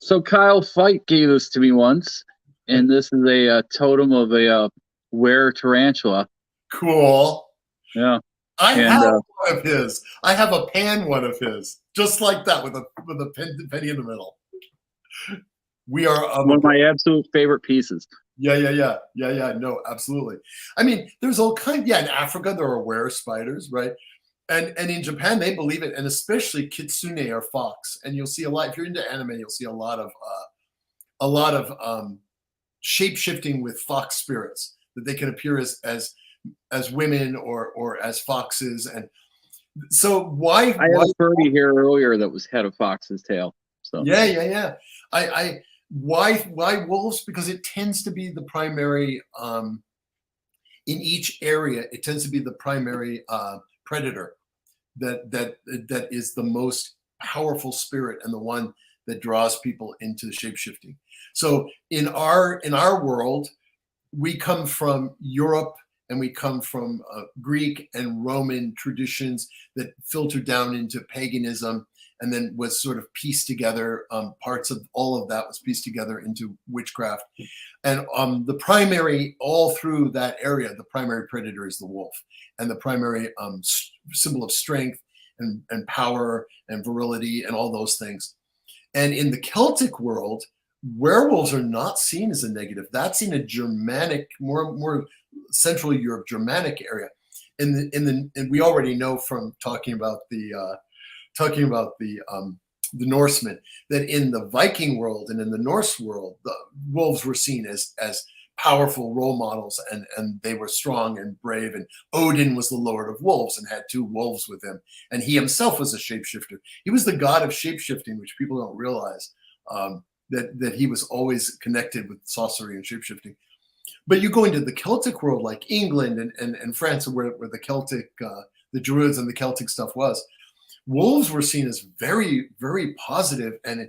So Kyle Fight gave this to me once, and this is a totem of a were tarantula. Cool. Yeah. I have one of his. I have a pan one of his, just like that, with a penny in the middle. We are one of my absolute favorite pieces. Yeah. No, absolutely. I mean, there's all kinds. Yeah, in Africa there are were spiders, right? And in Japan they believe it, and especially kitsune or fox. And you'll see a lot if you're into anime. You'll see a lot of shape shifting with fox spirits, that they can appear as women or as foxes. And so why I had a birdie here earlier that had a fox's tail. So yeah. Why wolves? Because it tends to be the primary in each area. It tends to be the primary predator that is the most powerful spirit, and the one that draws people into shape-shifting. So in our world, we come from Europe, and we come from Greek and Roman traditions that filtered down into paganism, and then was sort of pieced together. Parts of all of that was pieced together into witchcraft. And the primary, all through that area, the primary predator is the wolf, and the primary symbol of strength and power and virility and all those things. And in the Celtic world, werewolves are not seen as a negative. That's in a Germanic, more Central Europe, Germanic area. And we already know from talking about the Norsemen, that in the Viking world and in the Norse world, the wolves were seen as powerful role models, and they were strong and brave. And Odin was the Lord of Wolves and had 2 wolves with him. And he himself was a shapeshifter. He was the god of shapeshifting, which people don't realize, that he was always connected with sorcery and shapeshifting. But you go into the Celtic world, like England and France, where the Celtic, the Druids and the Celtic stuff was, wolves were seen as very, very positive, and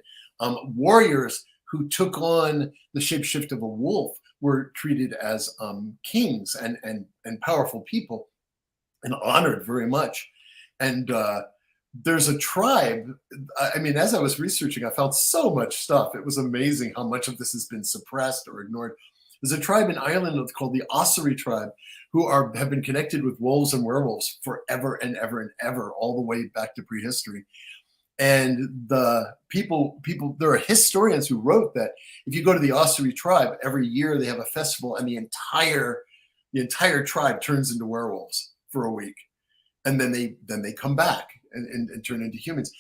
warriors who took on the shapeshift of a wolf were treated as kings and powerful people, and honored very much. And there's a tribe. I mean, as I was researching, I found so much stuff. It was amazing how much of this has been suppressed or ignored. There's a tribe in Ireland called the Ossory tribe, who have been connected with wolves and werewolves forever and ever and ever, all the way back to prehistory. And the people, there are historians who wrote that if you go to the Ossory tribe, every year they have a festival, and the entire tribe turns into werewolves for a week, and then they come back and turn into humans.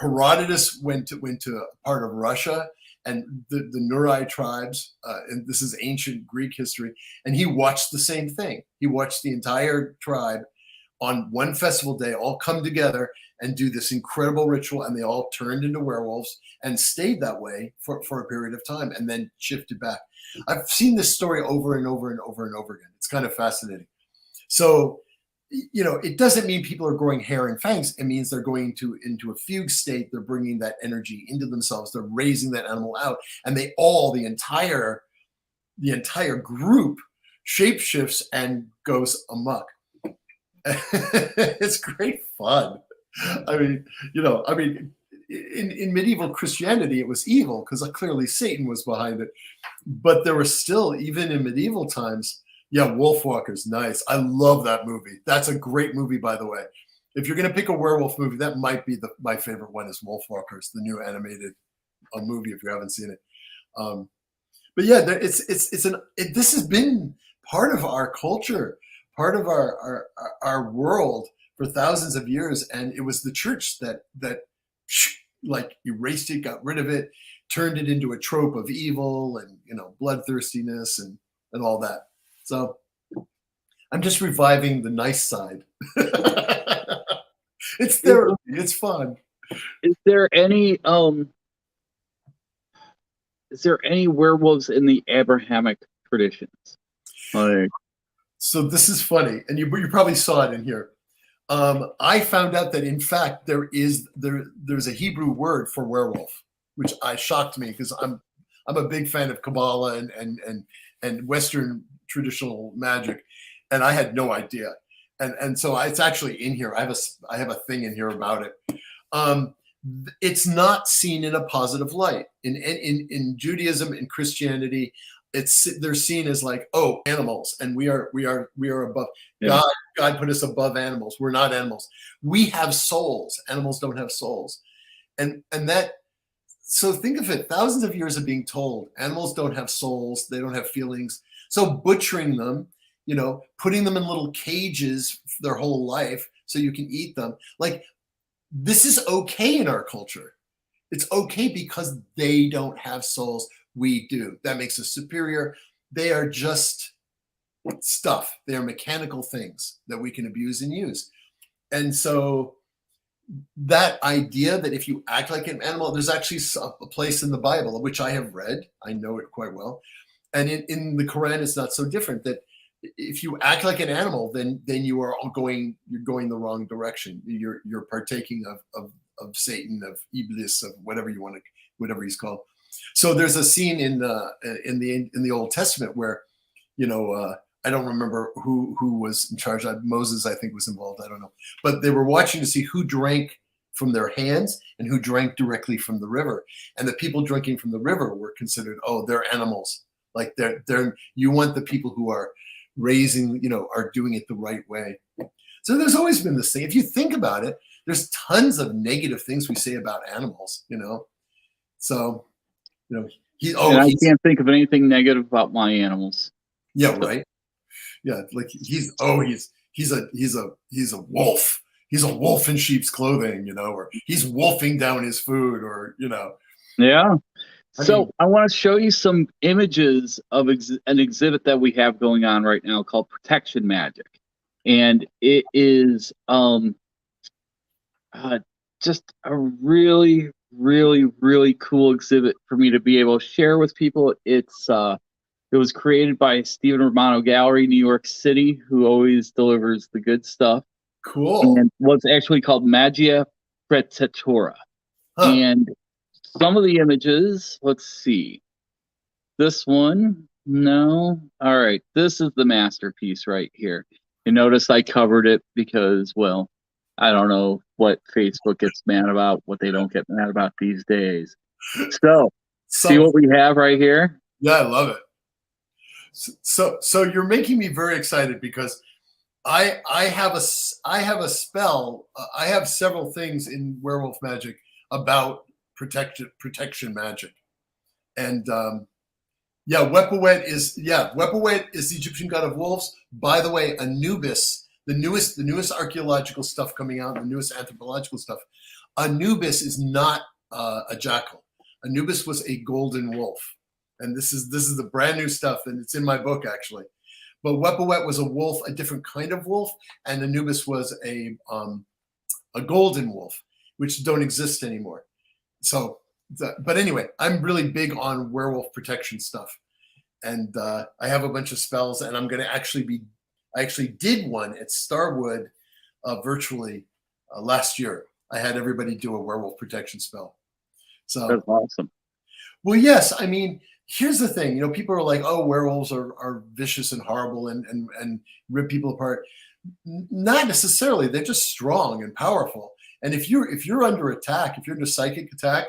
Herodotus went to part of Russia, and the Nurai tribes, and this is ancient Greek history, and he watched the same thing. He watched the entire tribe on one festival day all come together and do this incredible ritual, and they all turned into werewolves and stayed that way for a period of time, and then shifted back. I've seen this story over and over and over and over again. It's kind of fascinating. So, it doesn't mean people are growing hair and fangs. It means they're going into a fugue state. They're bringing that energy into themselves. They're raising that animal out, and the entire group shapeshifts and goes amok. It's great fun. I mean, in medieval Christianity, it was evil because clearly Satan was behind it. But there were still, even in medieval times, Wolfwalkers, nice. I love that movie. That's a great movie, by the way. If you're going to pick a werewolf movie, that might be my favorite one is Wolfwalkers, the new animated movie, if you haven't seen it. But yeah, this has been part of our culture, part of our world for thousands of years, and it was the church that like erased it, got rid of it, turned it into a trope of evil and bloodthirstiness and all that. So I'm just reviving the nice side. It's therapy. It's fun. Is there any werewolves in the Abrahamic traditions? So this is funny, and you probably saw it in here. I found out that in fact there's a Hebrew word for werewolf, which shocked me because I'm a big fan of Kabbalah and Western traditional magic, and I had no idea. and so it's actually in here. I have a thing in here about it. It's not seen in a positive light in Judaism and Christianity. They're seen as like, oh, animals, and we are above. Yeah. God put us above animals. We're not animals. We have souls. Animals don't have souls, and that. So think of it, thousands of years of being told animals don't have souls, they don't have feelings. So butchering them, putting them in little cages their whole life so you can eat them. Like, this is okay in our culture. It's okay because they don't have souls. We do. That makes us superior. They are just stuff. They are mechanical things that we can abuse and use. And so that idea that if you act like an animal, there's actually a place in the Bible, which I have read, I know it quite well, and in the Quran it's not so different, that if you act like an animal, then you're going the wrong direction. You're partaking of Satan, of Iblis, of whatever he's called. So there's a scene in the Old Testament where, I don't remember who was in charge. Moses, I think, was involved. I don't know. But they were watching to see who drank from their hands and who drank directly from the river. And the people drinking from the river were considered, oh, they're animals. Like you want the people who are raising, are doing it the right way. So there's always been this thing. If you think about it, there's tons of negative things we say about animals, So, I can't think of anything negative about my animals. Yeah, right. Yeah, like he's a wolf. He's a wolf in sheep's clothing, or he's wolfing down his food, or Yeah. I want to show you some images of an exhibit that we have going on right now called Protection Magic, and it is just a really, really, really cool exhibit for me to be able to share with people. It was created by Stephen Romano Gallery, New York City, who always delivers the good stuff. Cool. And what's actually called Magia Protectora. Huh. And some of the images, let's see. This one, no. All right, this is the masterpiece right here. You notice I covered it because, well, I don't know what Facebook gets mad about, what they don't get mad about these days. So see what we have right here? Yeah, I love it. So you're making me very excited because I have a spell. I have several things in Werewolf Magic about protection magic, and Wepawet is the Egyptian god of wolves. By the way, Anubis, the newest archaeological stuff coming out, the newest anthropological stuff. Anubis is not a jackal. Anubis was a golden wolf. And this is the brand new stuff, and it's in my book actually. But Wepawet was a wolf, a different kind of wolf, and Anubis was a golden wolf, which don't exist anymore. So, but anyway, I'm really big on werewolf protection stuff, and I have a bunch of spells, and I'm going to I actually did one at Starwood virtually last year. I had everybody do a werewolf protection spell. So that's awesome. Well, yes, I mean. Here's the thing, people are like, oh, werewolves are vicious and horrible and rip people apart. Not necessarily. They're just strong and powerful. And if you're under attack, if you're under psychic attack,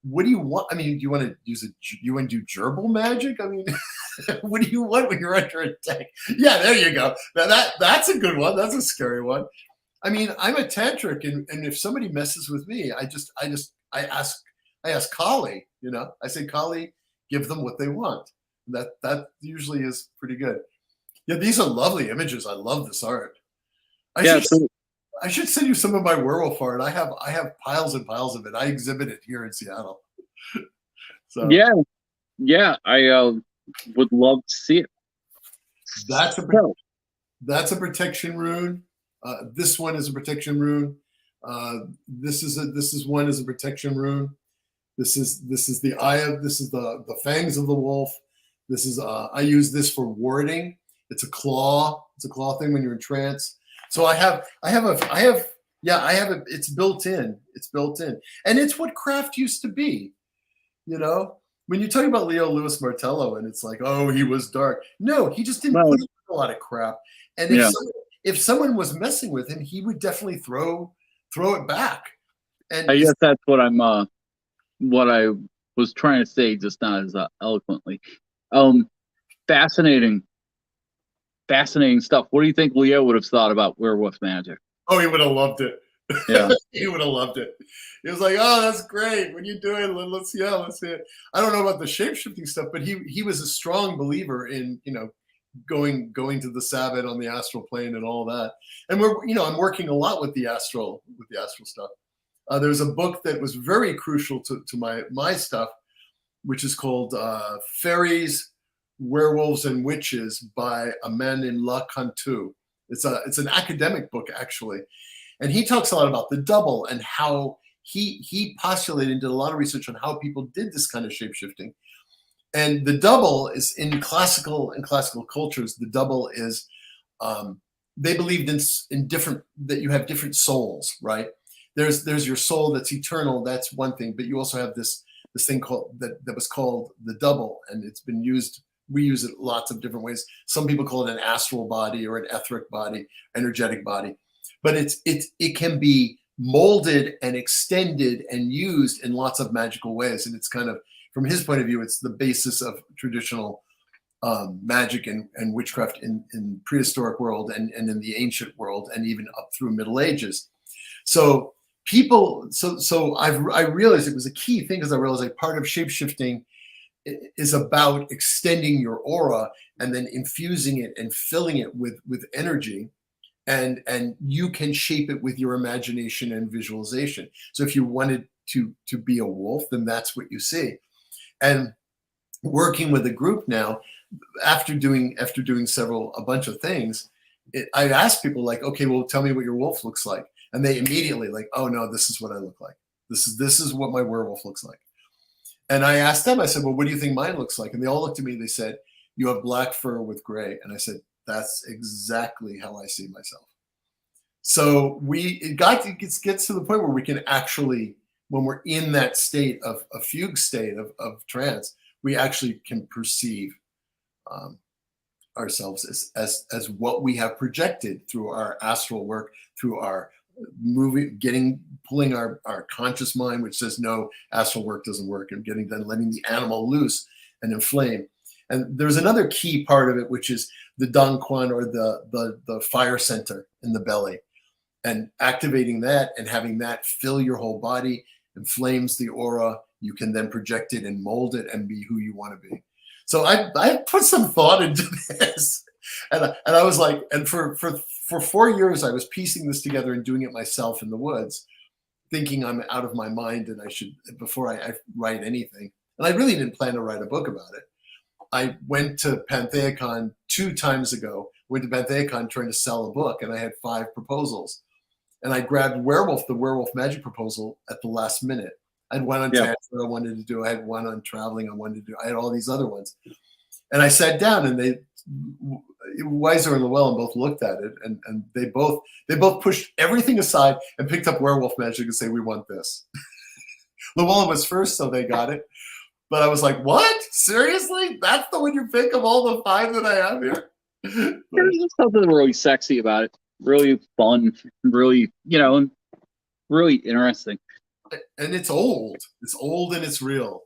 what do you want? I mean, do you want to you want to do gerbil magic? I mean, what do you want when you're under attack? Yeah, there you go. Now that's a good one. That's a scary one. I mean, I'm a tantric, and if somebody messes with me, I ask Kali, I say, Kali, give them what they want. That usually is pretty good. Yeah, these are lovely images. I love this art. I should send you some of my werewolf art. I have piles and piles of it. I exhibit it here in Seattle. So yeah, I would love to see it. That's a protection rune. This one is a protection rune. This is one is a protection rune. This is the the fangs of the wolf. This is I use this for warding. It's a claw. It's a claw thing when you're in trance. So I have it. It's built in. It's built in, and it's what craft used to be. When you talk about Leo Louis Martello, and it's like, oh, he was dark. No, he just didn't put in a lot of crap. And if someone was messing with him, he would definitely throw it back. And I guess that's what I was trying to say, just not as eloquently. Fascinating stuff. What do you think Leo would have thought about Werewolf Magick? Oh, he would have loved it. Yeah. He would have loved it. He was like, "Oh, that's great. What are you doing? Let's see it." I don't know about the shape-shifting stuff, but he was a strong believer in, going to the Sabbath on the astral plane and all that. And I'm working a lot with the astral stuff. There's a book that was very crucial to my stuff, which is called Fairies, Werewolves, and Witches by a man named La Cantu. It's an academic book, actually. And he talks a lot about the double and how he postulated and did a lot of research on how people did this kind of shape-shifting. And the double is in classical cultures, the double is, they believed in different, that you have different souls, right? There's your soul that's eternal, that's one thing, but you also have this thing called that was called the double, and it's been used. We use it lots of different ways. Some people call it an astral body or an etheric body, energetic body, but it can be molded and extended and used in lots of magical ways. And it's kind of, from his point of view, it's the basis of traditional magic and witchcraft in prehistoric world and in the ancient world and even up through Middle Ages. So I realized it was a key thing, because I realized like part of shapeshifting is about extending your aura and then infusing it and filling it with energy, and you can shape it with your imagination and visualization. So if you wanted to be a wolf, then that's what you see. And working with a group now, after doing a bunch of things, I asked people like, okay, well, tell me what your wolf looks like. And they immediately like, oh no, this is what I look like. This is what my werewolf looks like. And I asked them, I said, well, what do you think mine looks like? And they all looked at me, they said, you have black fur with gray. And I said, that's exactly how I see myself. So it gets to the point where we can actually, when we're in that state of a fugue state of trance, we actually can perceive ourselves as what we have projected through our astral work, through our pulling our conscious mind, which says no, astral work doesn't work, and letting the animal loose and inflame. And there's another key part of it, which is the Dong Quan, or the fire center in the belly, and activating that and having that fill your whole body, inflames the aura. You can then project it and mold it and be who you want to be. So I put some thought into this, and I was like, and for 4 years I was piecing this together and doing it myself in the woods, thinking I'm out of my mind and I should, before I write anything. And I really didn't plan to write a book about it. I went to PantheaCon 2 times ago. Went to PantheaCon trying to sell a book, and I had 5 proposals. And I grabbed the Werewolf Magick proposal at the last minute. I had one on transfer I wanted to do. I had one on traveling I wanted to do. I had all these other ones. And I sat down, and Weiser and Llewellyn both looked at it, and they both pushed everything aside and picked up Werewolf Magick and say, we want this. Llewellyn was first, so they got it. But I was like, what? Seriously? That's the one you pick of all the 5 that I have here? There's just something really sexy about it. Really fun. Really, really interesting. And it's old. It's old and it's real.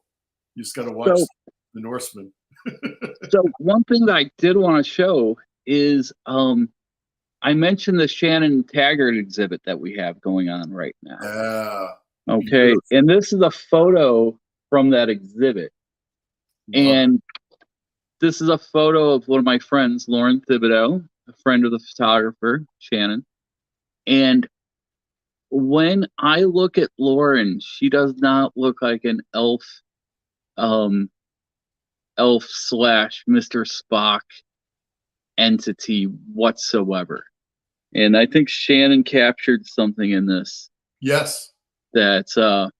You just got to watch The Norseman. So one thing that I did want to show is I mentioned the Shannon Taggart exhibit that we have going on right now. Yeah. Okay. Beautiful. And this is a photo from that exhibit. And this is a photo of one of my friends, Lauren Thibodeau, a friend of the photographer, Shannon. And when I look at Lauren, she does not look like an elf / Mr. Spock entity whatsoever. And I think Shannon captured something in this. Yes. That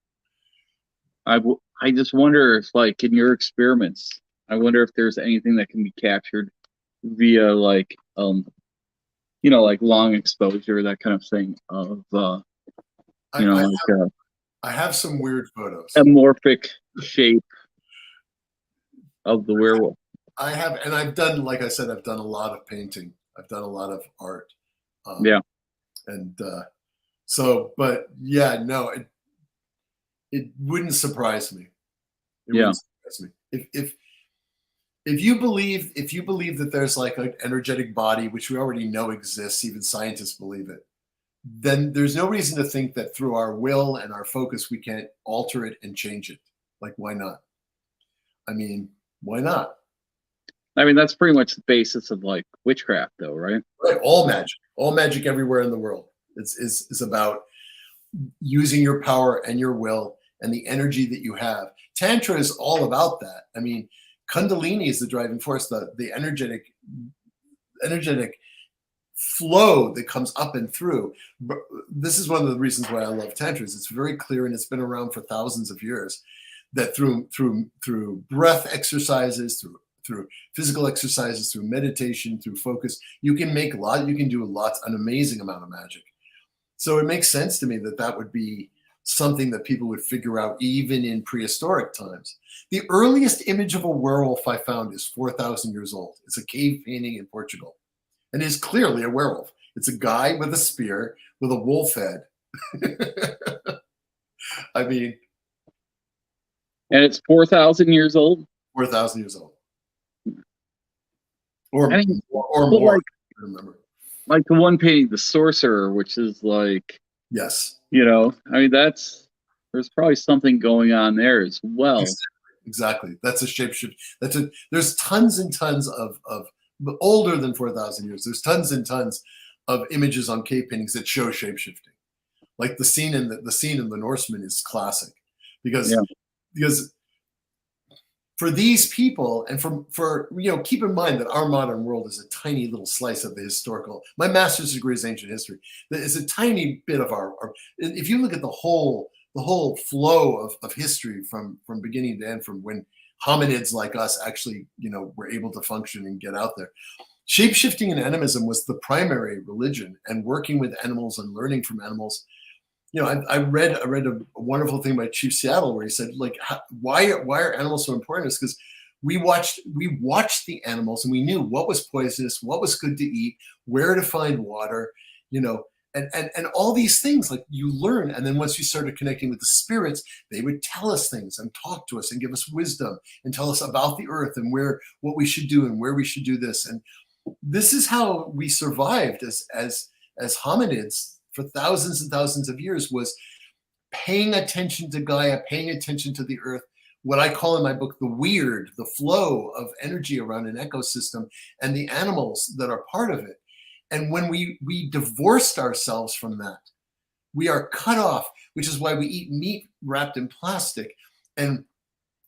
I just wonder if, like, in your experiments, I wonder if there's anything that can be captured via like long exposure, that kind of thing of I have some weird photos. Amorphic shape of the werewolf. I have, and I've done, like I said, I've done a lot of painting. I've done a lot of art. Yeah. And so, but yeah, no, it wouldn't surprise me. It wouldn't surprise me if you believe that there's like an energetic body, which we already know exists, even scientists believe it, then there's no reason to think that through our will and our focus we can't alter it and change it. Like, why not? I mean, why not? I mean, that's pretty much the basis of like witchcraft, though, right? Right. All magic everywhere in the world is about using your power and your will and the energy that you have. Tantra is all about that. I mean, Kundalini is the driving force, the energetic flow that comes up and through. But this is one of the reasons why I love Tantra. It's very clear, and it's been around for thousands of years, that through breath exercises, through physical exercises, through meditation, through focus, you can do an amazing amount of magic. So it makes sense to me that would be something that people would figure out even in prehistoric times. The earliest image of a werewolf I found is 4,000 years old. It's a cave painting in Portugal, and is clearly a werewolf. It's a guy with a spear with a wolf head. I mean, and it's 4,000 years old. 4,000 years old, or I mean, more. Like, I remember, like the one painting, the sorcerer, which is like, yes, I mean, there's probably something going on there as well. Exactly. That's a shapeshift. There's tons and tons of older than 4,000 years. There's tons and tons of images on cave paintings that show shapeshifting. Like the scene in the Norseman is classic because for these people, and for keep in mind that our modern world is a tiny little slice of the historical. My master's degree is ancient history. It's a tiny bit of our if you look at the whole flow of history from beginning to end, from when hominids like us actually were able to function and get out there. Shapeshifting and animism was the primary religion, and working with animals and learning from animals. I read a wonderful thing by Chief Seattle where he said, like, why are animals so important? It's because we watched the animals, and we knew what was poisonous, what was good to eat, where to find water, and all these things. Like, you learn, and then once you started connecting with the spirits, they would tell us things and talk to us and give us wisdom and tell us about the earth and what we should do and where we should do this. And this is how we survived as hominids for thousands and thousands of years, was paying attention to Gaia, paying attention to the earth, what I call in my book the flow of energy around an ecosystem and the animals that are part of it. And when we divorced ourselves from that, we are cut off, which is why we eat meat wrapped in plastic, and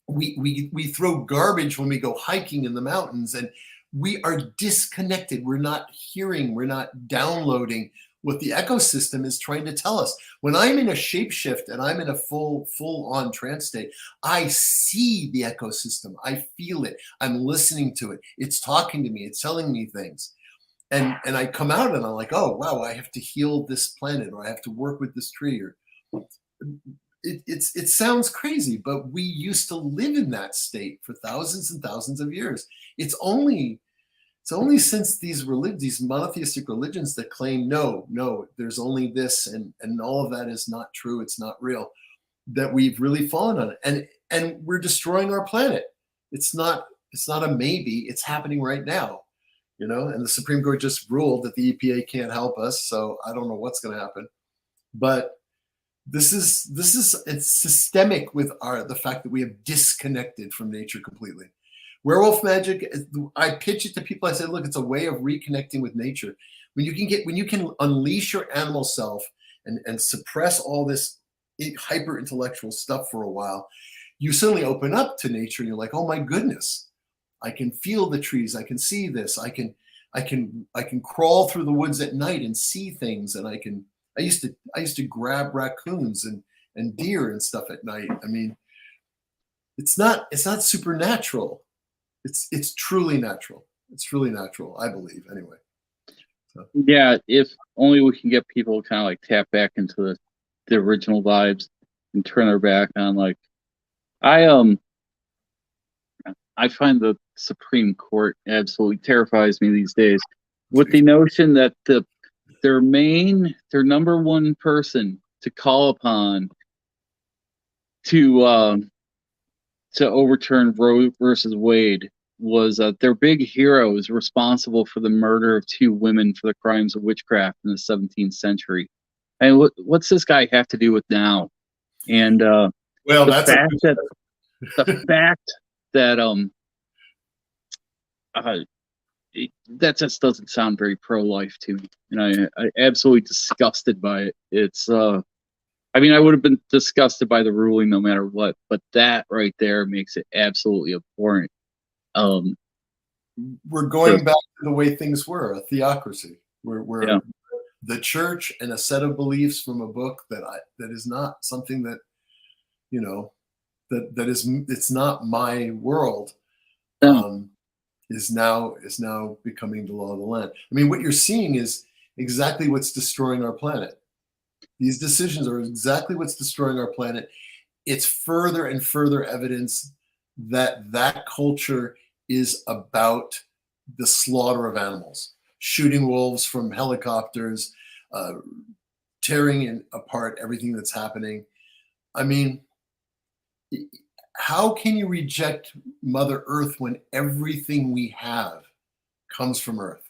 we throw garbage when we go hiking in the mountains, and we are disconnected. We're not hearing, we're not downloading what the ecosystem is trying to tell us. When I'm in a shapeshift and I'm in a full-on trance state, I see the ecosystem. I feel it. I'm listening to it. It's talking to me. It's telling me things. And I come out and I'm like, oh, wow, I have to heal this planet, or I have to work with this tree. Or it sounds crazy, but we used to live in that state for thousands and thousands of years. It's only since these monotheistic religions that claim no, there's only this, and all of that is not true, it's not real, that we've really fallen on it, and we're destroying our planet. It's not a maybe, it's happening right now, and the Supreme Court just ruled that the EPA can't help us, so I don't know what's going to happen. But it's systemic with the fact that we have disconnected from nature completely. Werewolf Magick, I pitch it to people. I say, look, it's a way of reconnecting with nature. When you can unleash your animal self and suppress all this hyper intellectual stuff for a while, you suddenly open up to nature, and you're like, oh my goodness, I can feel the trees, I can see this, I can crawl through the woods at night and see things, and I used to grab raccoons and deer and stuff at night. I mean, it's not supernatural. It's truly natural. It's truly natural, I believe, anyway. So. Yeah, if only we can get people kind of like tap back into the original vibes and turn their back on, like, I find the Supreme Court absolutely terrifies me these days with the notion that the their number one person to call upon to overturn Roe versus Wade was their big hero is responsible for the murder of 2 women for the crimes of witchcraft in the 17th century. And what's this guy have to do with now? And well, the fact that that just doesn't sound very pro-life to me, and I absolutely disgusted by it. It's I mean, I would have been disgusted by the ruling no matter what, but that right there makes it absolutely abhorrent. We're going back to the way things were, a theocracy, where the church and a set of beliefs from a book that is not something that, you know, that is, it's not my world, is now becoming the law of the land. I mean, what you're seeing is exactly what's destroying our planet. These decisions are exactly what's destroying our planet. It's further and further evidence that that culture is about the slaughter of animals, shooting wolves from helicopters, tearing apart everything that's happening. I mean, how can you reject Mother Earth when everything we have comes from Earth?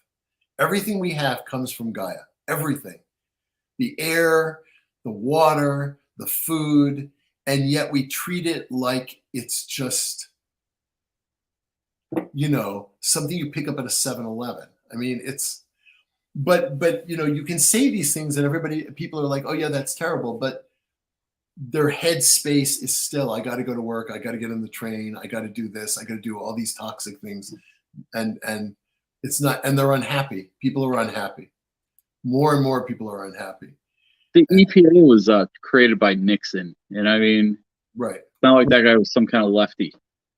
Everything we have comes from Gaia. Everything. The air, the water, the food, and yet we treat it like it's just, you know, something you pick up at a 7-Eleven. I mean, it's, but you know, you can say these things and people are like, oh yeah, that's terrible, but their head space is still, I got to go to work, I got to get on the train, I got to do this, I got to do all these toxic things, and it's not, and they're unhappy. People are unhappy. More and more people are unhappy. The EPA was created by Nixon, and I mean, right? It's not like that guy was some kind of lefty.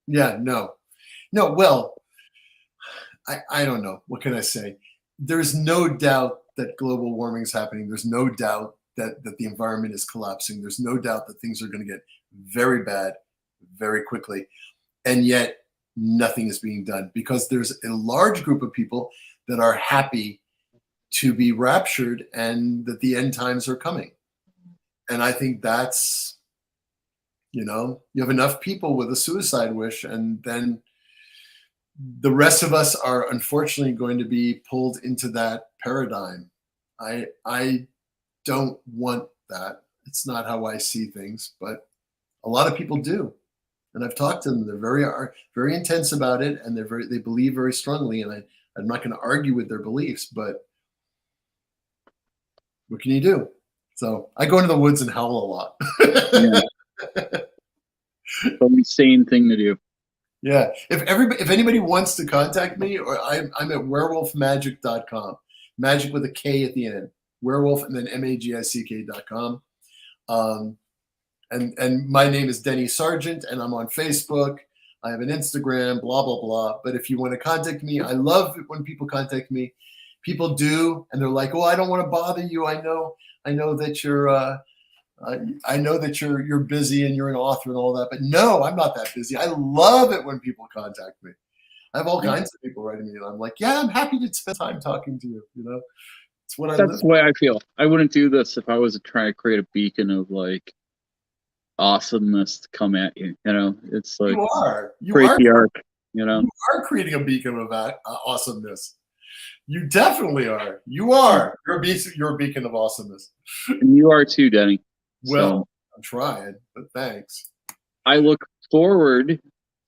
Yeah, no. Well, I don't know. What can I say? There's no doubt that global warming is happening. There's no doubt that the environment is collapsing. There's no doubt that things are going to get very bad very quickly, and yet nothing is being done because there's a large group of people that are happy to be raptured and that the end times are coming. And I think that's, you know, you have enough people with a suicide wish, and then the rest of us are unfortunately going to be pulled into that paradigm. I don't want that. It's not how I see things, but a lot of people do. And I've talked to them. They're very intense about it, and they believe very strongly. And I'm not going to argue with their beliefs, but what can you do? So I go into the woods and howl a lot. Yeah. Some insane thing to do. Yeah. If anybody wants to contact me, or I'm at werewolfmagick.com. Magic with a K at the end. Werewolf and then magick.com. And my name is Denny Sargent, and I'm on Facebook. I have an Instagram, blah, blah, blah. But if you want to contact me, I love it when people contact me. People do, and they're like, "Oh, I don't want to bother you. I know that you're busy and you're an author and all that." But no, I'm not that busy. I love it when people contact me. I have all kinds of people writing me, and I'm like, "Yeah, I'm happy to spend time talking to you." You know, that's the way I feel. I wouldn't do this if I was trying to create a beacon of like awesomeness to come at you. You know, it's like you create are the arc. You know, you are creating a beacon of awesomeness. You definitely are. You are. You're a beacon of awesomeness. And you are too, Denny. Well, I'm trying, but thanks. I look forward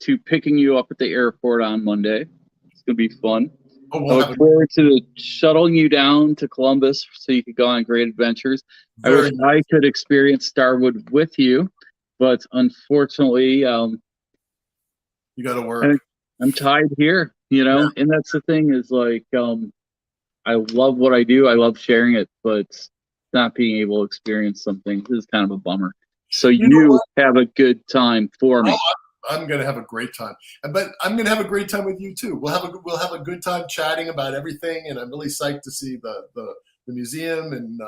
to picking you up at the airport on Monday. It's going to be fun. I look forward to shuttling you down to Columbus so you could go on great adventures. I wish I could experience Starwood with you, but unfortunately, you got to work. I'm tied here, you know, and that's the thing is like, I love what I do. I love sharing it, but not being able to experience something is kind of a bummer. So you have a good time for me. I'm going to have a great time, but I'm going to have a great time with you too. We'll have a good time chatting about everything. And I'm really psyched to see the museum. And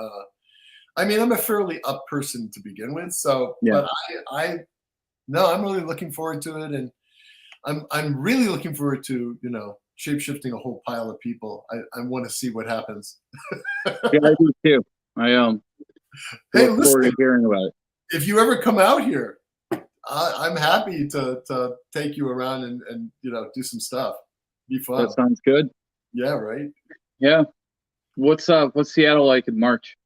I mean, I'm a fairly up person to begin with. So, but I'm really looking forward to it. And I'm really looking forward to, you know, shape-shifting a whole pile of people. I want to see what happens. Yeah, I do too. I Hey, look forward listen, to hearing about it. if you ever come out here, I'm happy to take you around and do some stuff. Be fun. That sounds good. Yeah, right. Yeah. What's Seattle like in March?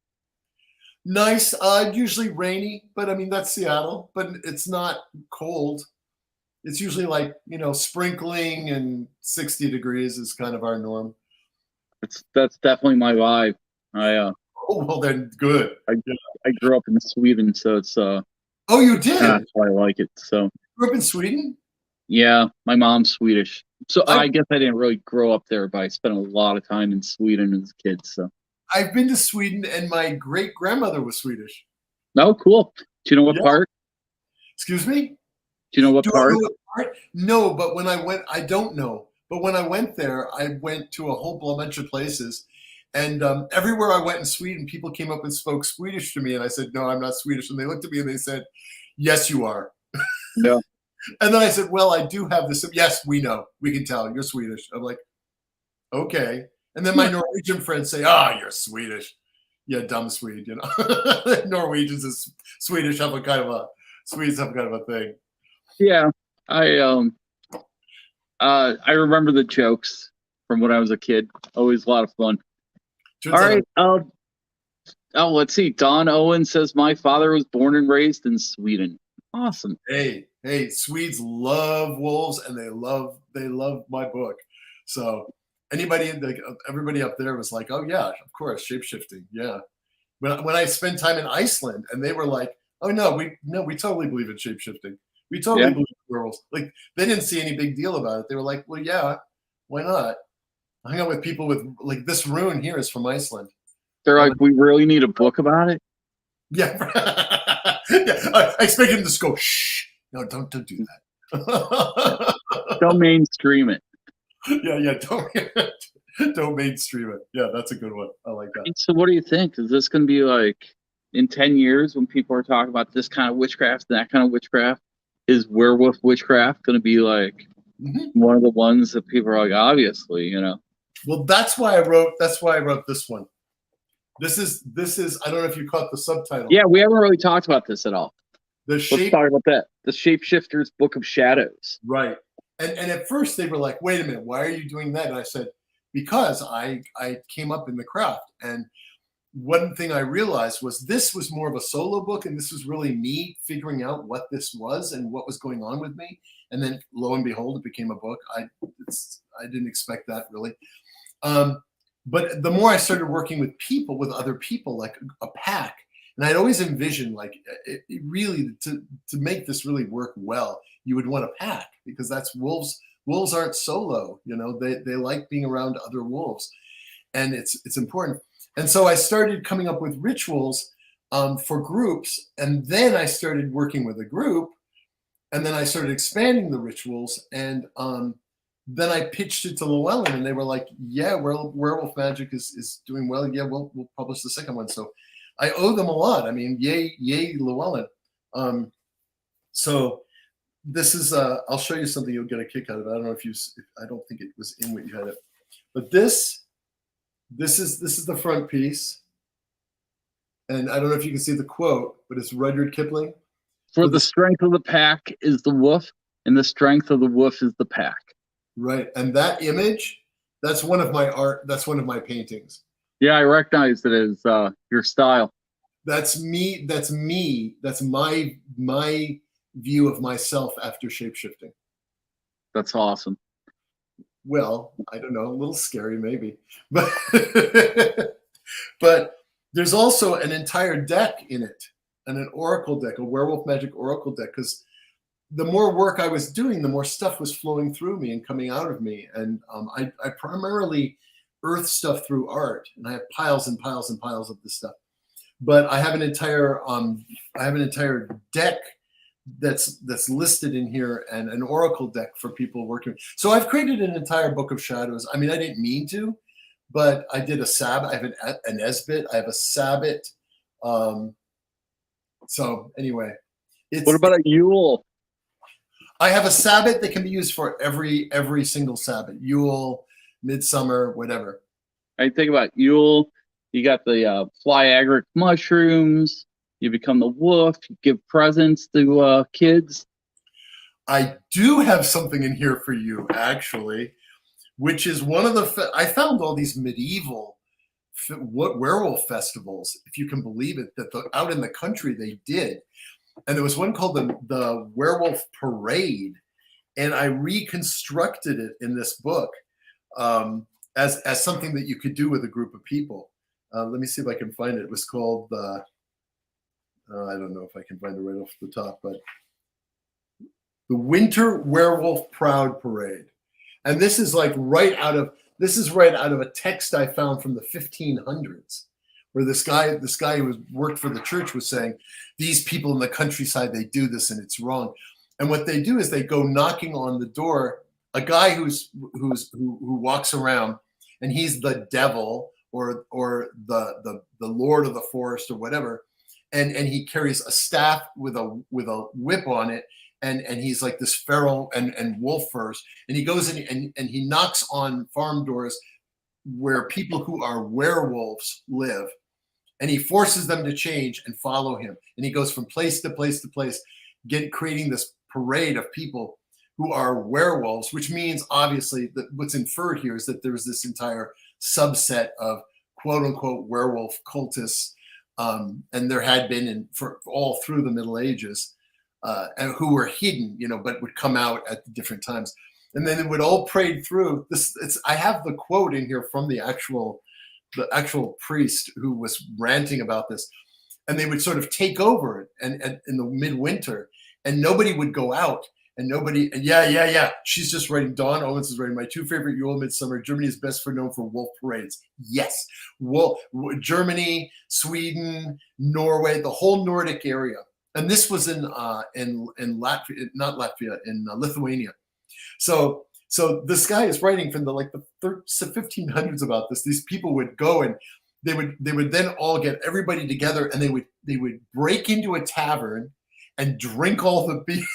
Nice. Usually rainy, but I mean that's Seattle. But it's not cold. It's usually like sprinkling and 60 degrees is kind of our norm. That's definitely my vibe. Oh well, then good. I grew up in Sweden, so it's Oh, you did? that's why I like it. So You grew up in Sweden? yeah, my mom's Swedish, so I guess I didn't really grow up there, but I spent a lot of time in Sweden as a kid. So I've been to Sweden, and my great grandmother was Swedish. oh, cool. Do you know what part? Excuse me? Do you know what Do part? I know what part? No, but when I went, I don't know. But when I went there, I went to a whole bunch of places. And everywhere I went in Sweden, people came up and spoke Swedish to me. And I said, no, I'm not Swedish. And they looked at me and they said, yes, you are. No. And then I said, well, I do have this. Yes, we know. We can tell. You're Swedish. I'm like, okay. And then my Norwegian friends say, you're Swedish. Yeah, dumb Swede, Norwegians and Swedish have a kind of a Swedes have kind of a thing. Yeah, I remember the jokes from when I was a kid. Always a lot of fun. All right. Let's see. Don Owen says my father was born and raised in Sweden. Awesome. Hey, Swedes love wolves, and they love my book. So everybody up there was like, oh yeah, of course, shape-shifting. Yeah. When I spent time in Iceland, and they were like, oh no, we totally believe in shape-shifting. We totally believe in werewolves. Like they didn't see any big deal about it. They were like, well, yeah, why not? I hung out with people with like this rune here is from Iceland. They're like, we really need a book about it. Yeah. I expect him to just go, shh. No, don't do that. Don't mainstream it. Yeah, don't mainstream it. Yeah, that's a good one. I like that. So what do you think? Is this going to be like in 10 years when people are talking about this kind of witchcraft and that kind of witchcraft? Is werewolf witchcraft going to be like one of the ones that people are like, obviously, Well, that's why I wrote this one. This is I don't know if you caught the subtitle. Yeah, we haven't really talked about this at all. Let's talk about that. The Shapeshifter's Book of Shadows. Right. And at first they were like, wait a minute, why are you doing that? And I said, because I came up in the craft. And one thing I realized was this was more of a solo book, and this was really me figuring out what this was and what was going on with me. And then lo and behold, it became a book. I didn't expect that really. But the more I started working with other people, like a pack, and I'd always envisioned like it really to make this really work well, you would want a pack, because that's wolves. Wolves aren't solo, they like being around other wolves, and it's important. And so I started coming up with rituals for groups, and then I started working with a group, and then I started expanding the rituals, and then I pitched it to Llewellyn, and they were like, yeah, Werewolf Magick is doing well. Yeah, we'll publish the second one. So I owe them a lot. I mean, yay, Llewellyn. So this is, I'll show you something you'll get a kick out of. I don't know I don't think it was in what you had it. But this is the front piece. And I don't know if you can see the quote, but it's Rudyard Kipling. For the strength of the pack is the wolf, and the strength of the wolf is the pack. Right. And that image, that's one of my art. That's one of my paintings. Yeah, I recognize it as your style. That's me. That's my view of myself after shapeshifting. That's awesome. Well, I don't know, a little scary maybe. But there's also an entire deck in it, and an oracle deck, a Werewolf Magick oracle deck, because the more work I was doing, the more stuff was flowing through me and coming out of me. And I primarily earth stuff through art, and I have piles and piles and piles of this stuff. But I have an entire deck that's listed in here, and an oracle deck for people working. So I've created an entire book of shadows. I mean, I didn't mean to, but I did a Sabbath. I have an Esbit. I have a Sabbath. So anyway, what about a Yule? I have a Sabbath that can be used for every single Sabbath. Yule, Midsummer, whatever. I think about Yule. You got the fly-agric mushrooms. You become the wolf. You give presents to kids. I do have something in here for you, actually, which is one of the. I found all these medieval werewolf festivals, if you can believe it, that out in the country they did. And there was one called the Werewolf Parade, and I reconstructed it in this book as something that you could do with a group of people. Let me see if I can find it. It was called I don't know if I can find it right off the top, but the Winter Werewolf Proud Parade. And this is like right out of a text I found from the 1500s, where this guy who worked for the church was saying, these people in the countryside, they do this and it's wrong. And what they do is they go knocking on the door, a guy who walks around, and he's the devil or the lord of the forest or whatever, and he carries a staff with a whip on it, and he's like this feral and wolf furs, and he goes in and he knocks on farm doors where people who are werewolves live, and he forces them to change and follow him, and he goes from place to place to place, creating this parade of people who are werewolves, which means obviously that what's inferred here is that there's this entire subset of quote unquote werewolf cultists, and there had been for all through the Middle Ages, and who were hidden, but would come out at different times, and then it would all parade through this. I have the quote in here from the actual priest who was ranting about this, and they would sort of take over it, and in the midwinter, and nobody would go out. And yeah. She's just writing. Dawn Owens is writing. My two favorite Yule, Midsummer. Germany is best known for wolf parades. Yes, Germany, Sweden, Norway, the whole Nordic area. And this was in Latvia, not Latvia, in Lithuania. So this guy is writing from the 1500s about this. These people would go and they would then all get everybody together, and they would break into a tavern and drink all the beer.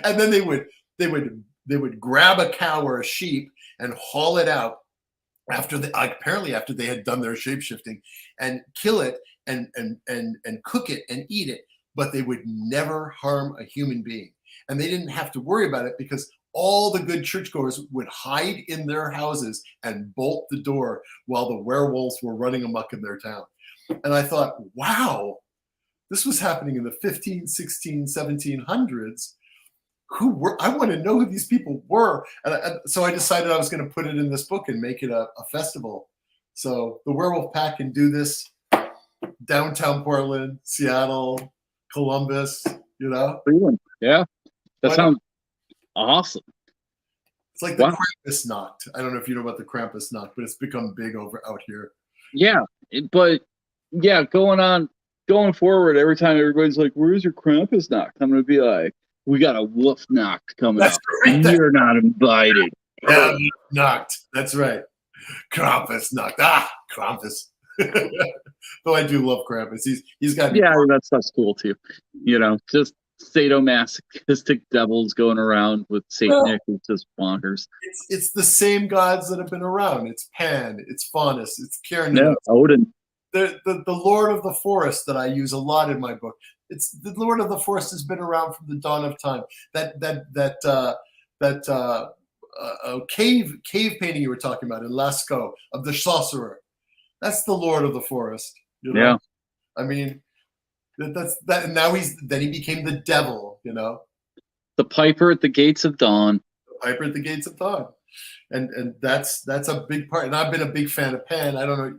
And then they would grab a cow or a sheep and haul it out after they had done their shape-shifting, and kill it and cook it and eat it, but they would never harm a human being. And they didn't have to worry about it because all the good churchgoers would hide in their houses and bolt the door while the werewolves were running amok in their town. And I thought, wow, this was happening in the 15, 16, 1700s. I want to know who these people were. And so I decided I was going to put it in this book and make it a festival. So the Werewolf Pack can do this. Downtown Portland, Seattle, Columbus, Yeah. That sounds awesome. It's like the Krampus Nacht. I don't know if you know about the Krampus Nacht, but it's become big out here. Yeah. Going forward, every time everybody's like, where's your Krampus Nacht? I'm going to be like, we got a wolf Nacht coming up. Right. You're not invited. Yeah, Nacht. That's right. Krampus Nacht. Krampus. Though I do love Krampus. He's got. Yeah, that's cool too. Just sadomasochistic devils going around with Satan. It's just bonkers. It's the same gods that have been around. It's Pan. It's Faunus. It's Kieran. Yeah, Odin. The Lord of the Forest that I use a lot in my book. It's the Lord of the Forest has been around from the dawn of time. That cave painting you were talking about in Lascaux of the sorcerer. That's the Lord of the Forest. Yeah. I mean, that's that. And now he became the devil. The Piper at the Gates of Dawn. The Piper at the Gates of Dawn. And that's a big part. And I've been a big fan of Pan. I don't know.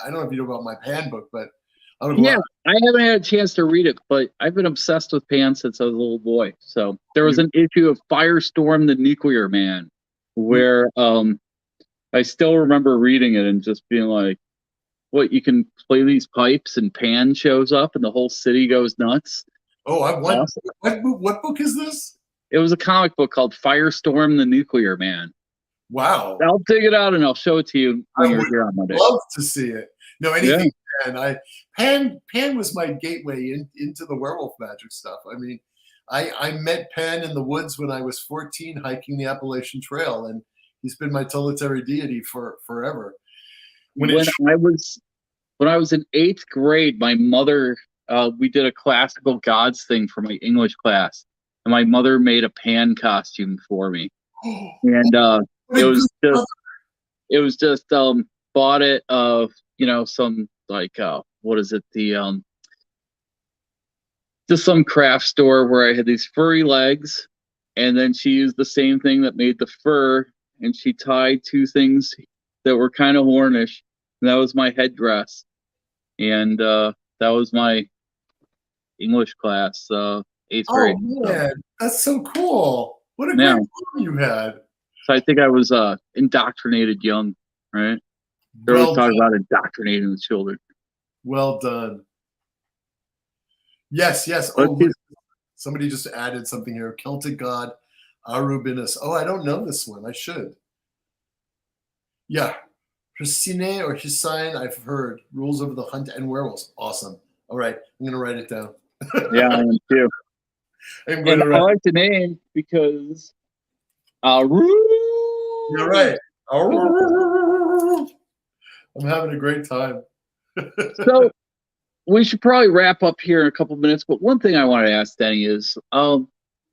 I don't know if you know about my Pan book, but I haven't had a chance to read it, but I've been obsessed with Pan since I was a little boy. So there was an issue of Firestorm the Nuclear Man where I still remember reading it and just being like, what, you can play these pipes and Pan shows up and the whole city goes nuts? Oh, what book is this? It was a comic book called Firestorm the Nuclear Man. Wow. I'll dig it out and I'll show it to you when you're here on Monday. I would love to see it. No, anything Pan. Pan was my gateway into the Werewolf Magic stuff. I mean, I met Penn in the woods when I was 14, hiking the Appalachian Trail, and he's been my tutelary deity for forever. When I was in 8th grade, my mother, we did a classical gods thing for my English class, and my mother made a Pan costume for me, and it was just bought it of some like what is it, the just some craft store where I had these furry legs, and then she used the same thing that made the fur, and she tied 2 things that were kind of hornish, and that was my headdress, and that was my English class, 8th grade. Oh man, that's so cool! What a great mom you had. So I think I was indoctrinated young, right? They're always talking about indoctrinating the children. Well done. Yes. Oh, somebody just added something here. Celtic god Arubinus. Oh, I don't know this one. I should. Yeah. Hrsine or Hussein, I've heard. Rules over the hunt and werewolves. Awesome. All right. I'm going to write it down. Yeah, I am too. I like the name because you're right. I'm having a great time. So we should probably wrap up here in a couple minutes, but one thing I want to ask Denny is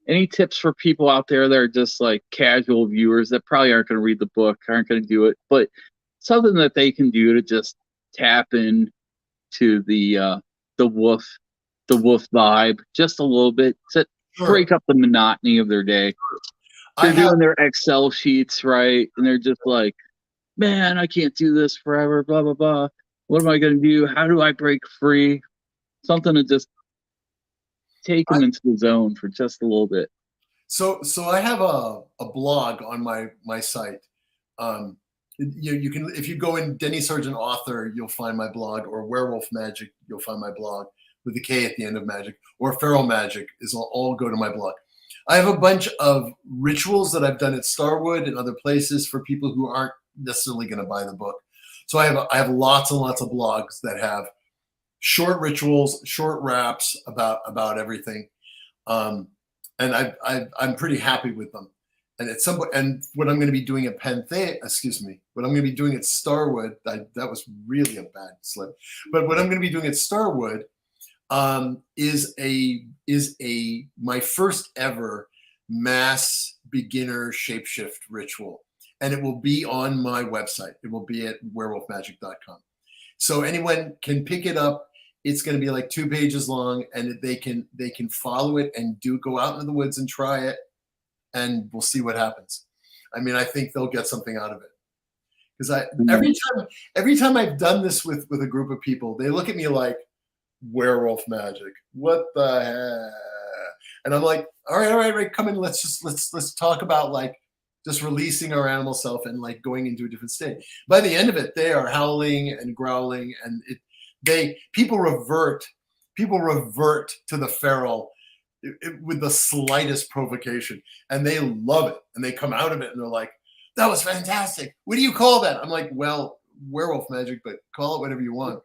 any tips for people out there that are just like casual viewers that probably aren't going to read the book, aren't going to do it, but something that they can do to just tap in to the wolf vibe just a little bit to break up the monotony of their day. They're doing their Excel sheets, right? And they're just like, man, I can't do this forever, blah, blah, blah. What am I going to do? How do I break free? Something to just take them into the zone for just a little bit. So I have a blog on my site. You can, if you go in Denny Sargent author, you'll find my blog, or Werewolf Magick, you'll find my blog with the K at the end of Magic, or Feral Magick is all go to my blog. I have a bunch of rituals that I've done at Starwood and other places for people who aren't necessarily going to buy the book. So I have lots and lots of blogs that have short rituals, short raps about everything, and I'm pretty happy with them. And at some point, and what I'm going to be doing at what I'm going to be doing at Starwood, that was really a bad slip. But what I'm going to be doing at Starwood is my first ever mass beginner shapeshift ritual. And it will be on my website. It will be at werewolfmagick.com. So anyone can pick it up. It's going to be like 2 pages long, and they can follow it and go out into the woods and try it, and we'll see what happens. I mean, I think they'll get something out of it. Because every time I've done this with a group of people, they look at me like, Werewolf Magick, what the heck? And I'm like, all right, come in. Let's talk about like just releasing our animal self and like going into a different state. By the end of it, they are howling and growling, and people revert to the feral with the slightest provocation, and they love it, and they come out of it and they're like, that was fantastic. What do you call that? I'm like, well, Werewolf Magick, but call it whatever you want.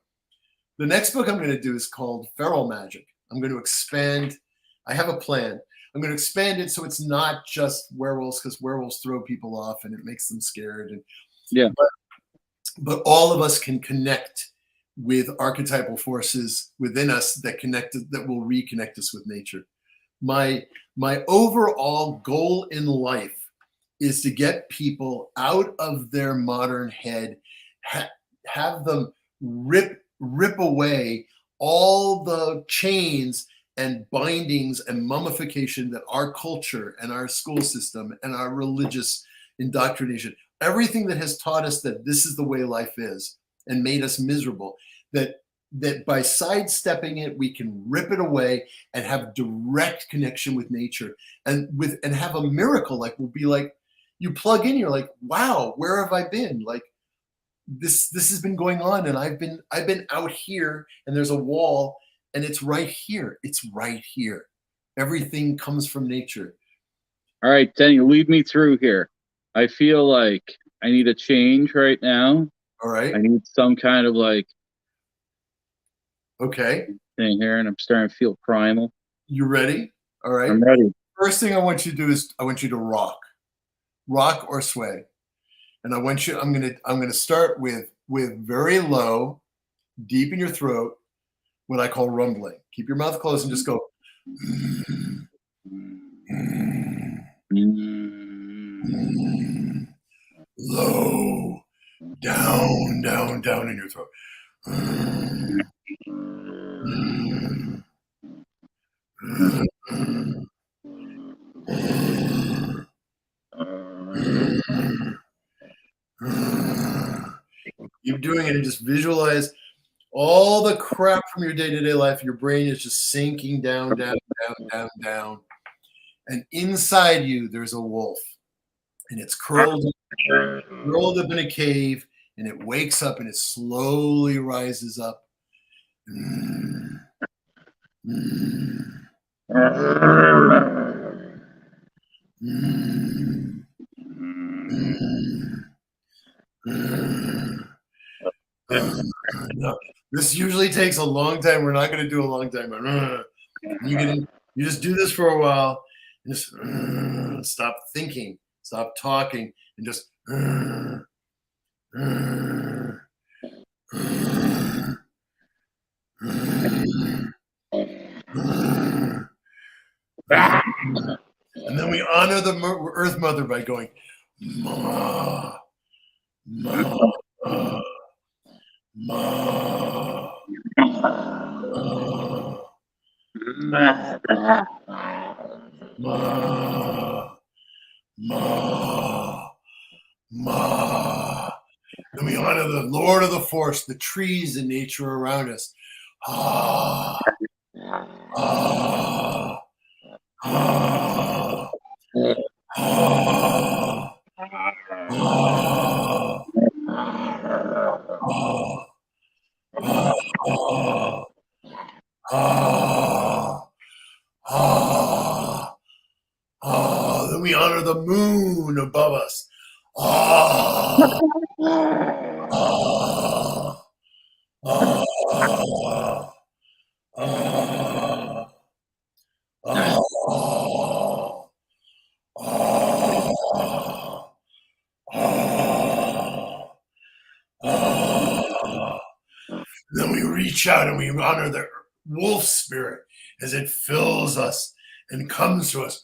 The next book I'm going to do is called Feral Magick. I'm going to expand. I have a plan. I'm going to expand it so it's not just werewolves, because werewolves throw people off and it makes them scared. And yeah, but all of us can connect with archetypal forces within us that will reconnect us with nature. My overall goal in life is to get people out of their modern head, have them rip away all the chains and bindings and mummification that our culture and our school system and our religious indoctrination, everything that has taught us that this is the way life is and made us miserable, that by sidestepping it, we can rip it away and have direct connection with nature and have a miracle. Like, we'll be like, you plug in, you're like, wow, where have I been? Like, this has been going on, and I've been out here, and there's a wall, and it's right here. It's right here. Everything comes from nature. All right, Denny, lead me through here. I feel like I need a change right now. All right. I need some kind of like okay thing here, and I'm starting to feel primal. You ready? All right. I'm ready. First thing I want you to do is I want you to rock or sway. And I'm gonna start with very low, deep in your throat, what I call rumbling. Keep your mouth closed and just go. Low, down, down, down in your throat. Keep doing it and just visualize all the crap from your day-to-day life. Your brain is just sinking down, down, down, down, down. And inside you, there's a wolf. And it's curled up in a cave, and it wakes up and it slowly rises up. No, this usually takes a long time. We're not going to do a long time, but you just do this for a while. And just stop thinking, stop talking, and just. And then we honor the Earth Mother by going, Ma, Ma, Ma, Ma, Ma, Ma. Then we honor the Lord of the Force, the trees and nature around us. Ah, ah, ah, ah, then we honor the moon above us. Then we reach out and we honor the wolf spirit as it fills us and comes to us.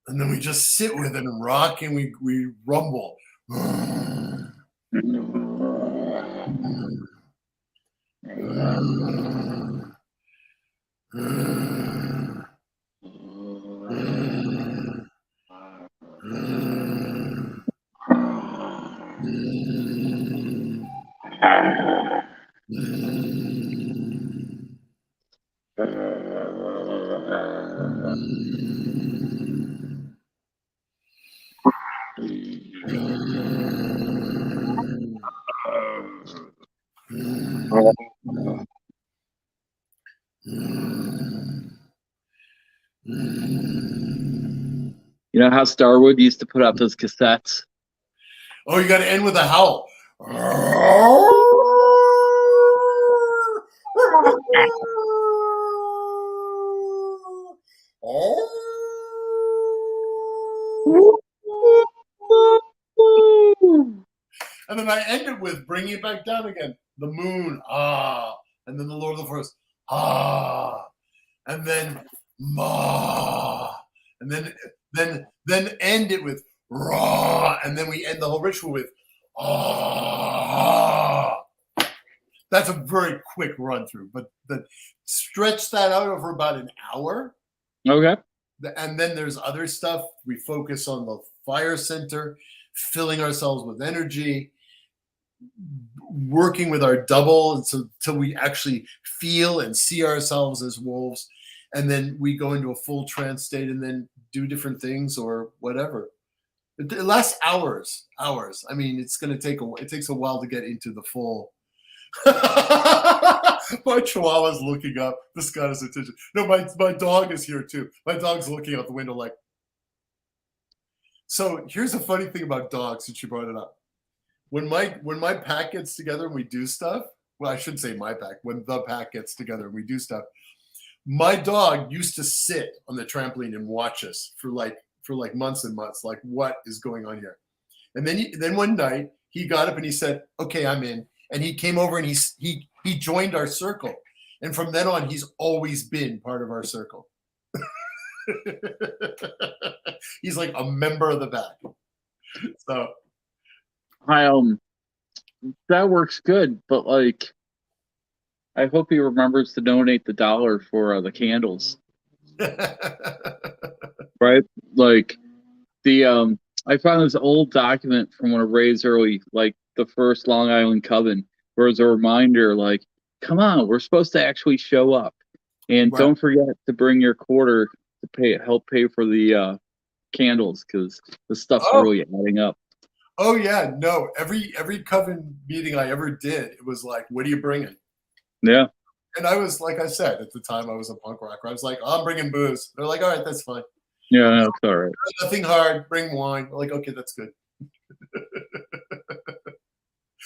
And then we just sit with it and rock and we rumble. You know how Starwood used to put out those cassettes? Oh, you got to end with a howl. And then I end it with bringing it back down again. The moon, ah. And then the Lord of the Forest, ah. And then ma. And then end it with raw. And then we end the whole ritual with ah. That's a very quick run through, but stretch that out over about an hour. Okay. And then there's other stuff. We focus on the fire center, filling ourselves with energy, working with our double until we actually feel and see ourselves as wolves. And then we go into a full trance state and then do different things or whatever. It lasts hours. I mean, it takes a while to get into the full. My chihuahua's looking up. This got his attention. No, my dog is here too. My dog's looking out the window like. So here's a funny thing about dogs, since you brought it up. When my pack gets together and we do stuff, well, I should say my pack. When the pack gets together and we do stuff, my dog used to sit on the trampoline and watch us for like months and months, like what is going on here. And then one night he got up and he said, "Okay, I'm in." And he came over and he joined our circle. And from then on, he's always been part of our circle. He's like a member of the pack. So that works good, but like I hope he remembers to donate the $1 for the candles. Right? Like I found this old document from one of Ray's early, like the first Long Island Coven, where it was a reminder, like, come on, we're supposed to actually show up. And right. Don't forget to bring your quarter to help pay for the candles, because the stuff's really adding up. Oh yeah, no. Every coven meeting I ever did, it was like, what are you bringing? Yeah. And I was, like I said, at the time I was a punk rocker. I was like, I'm bringing booze. They're like, all right, that's fine. Yeah, that's all right. Nothing hard. Bring wine. I'm like, okay, that's good.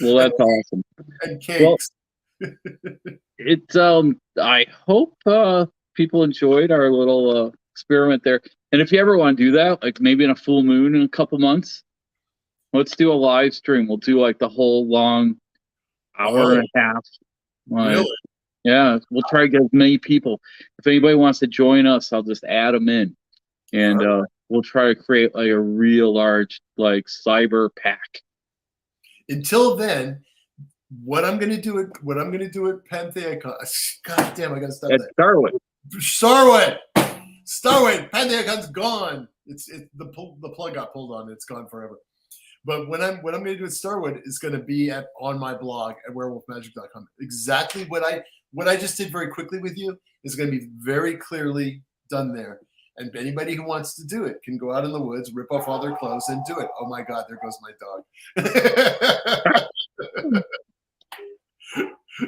Well, that's awesome. And cakes. Well, I hope people enjoyed our little experiment there. And if you ever want to do that, like maybe in a full moon in a couple months, let's do a live stream. We'll do like the whole long hour and a half. Like, really? Yeah, we'll try to get as many people. If anybody wants to join us, I'll just add them in. And we'll try to create like a real large like cyber pack. Until then, what I'm gonna do at PantheaCon. God damn, I gotta stop that. Starwood. PantheaCon's gone. It's the plug got pulled on. It's gone forever. But what I'm gonna do at Starwood is gonna be on my blog at werewolfmagick.com. Exactly what I just did very quickly with you is gonna be very clearly done there. And anybody who wants to do it can go out in the woods, rip off all their clothes, and do it. Oh my God, there goes my dog.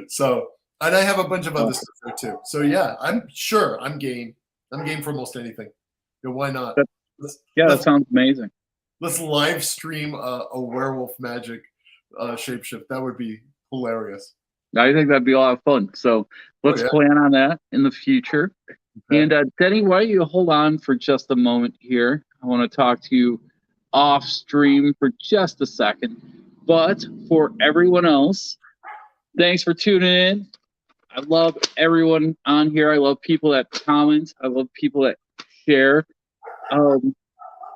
So, and I have a bunch of other stuff there too. So yeah, I'm game. I'm game for almost anything. Why not? That sounds amazing. Let's live stream a Werewolf Magick shapeshift. That would be hilarious. I think that'd be a lot of fun. So let's plan on that in the future. Okay. And Denny, why don't you hold on for just a moment here? I want to talk to you off stream for just a second. But for everyone else, thanks for tuning in. I love everyone on here. I love people that comment. I love people that share. All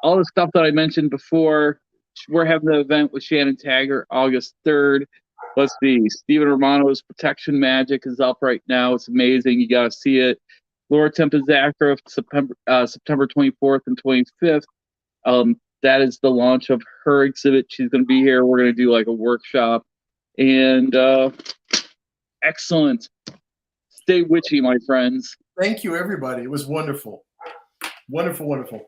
the stuff that I mentioned before. We're having the event with Shannon Taggart August 3rd. Let's see. Stephen Romano's Protection Magic is up right now. It's amazing. You got to see it. Laura Tempest-Zakra, September 24th and 25th. That is the launch of her exhibit. She's going to be here. We're going to do like a workshop. And excellent. Stay witchy, my friends. Thank you, everybody. It was wonderful. Wonderful, wonderful.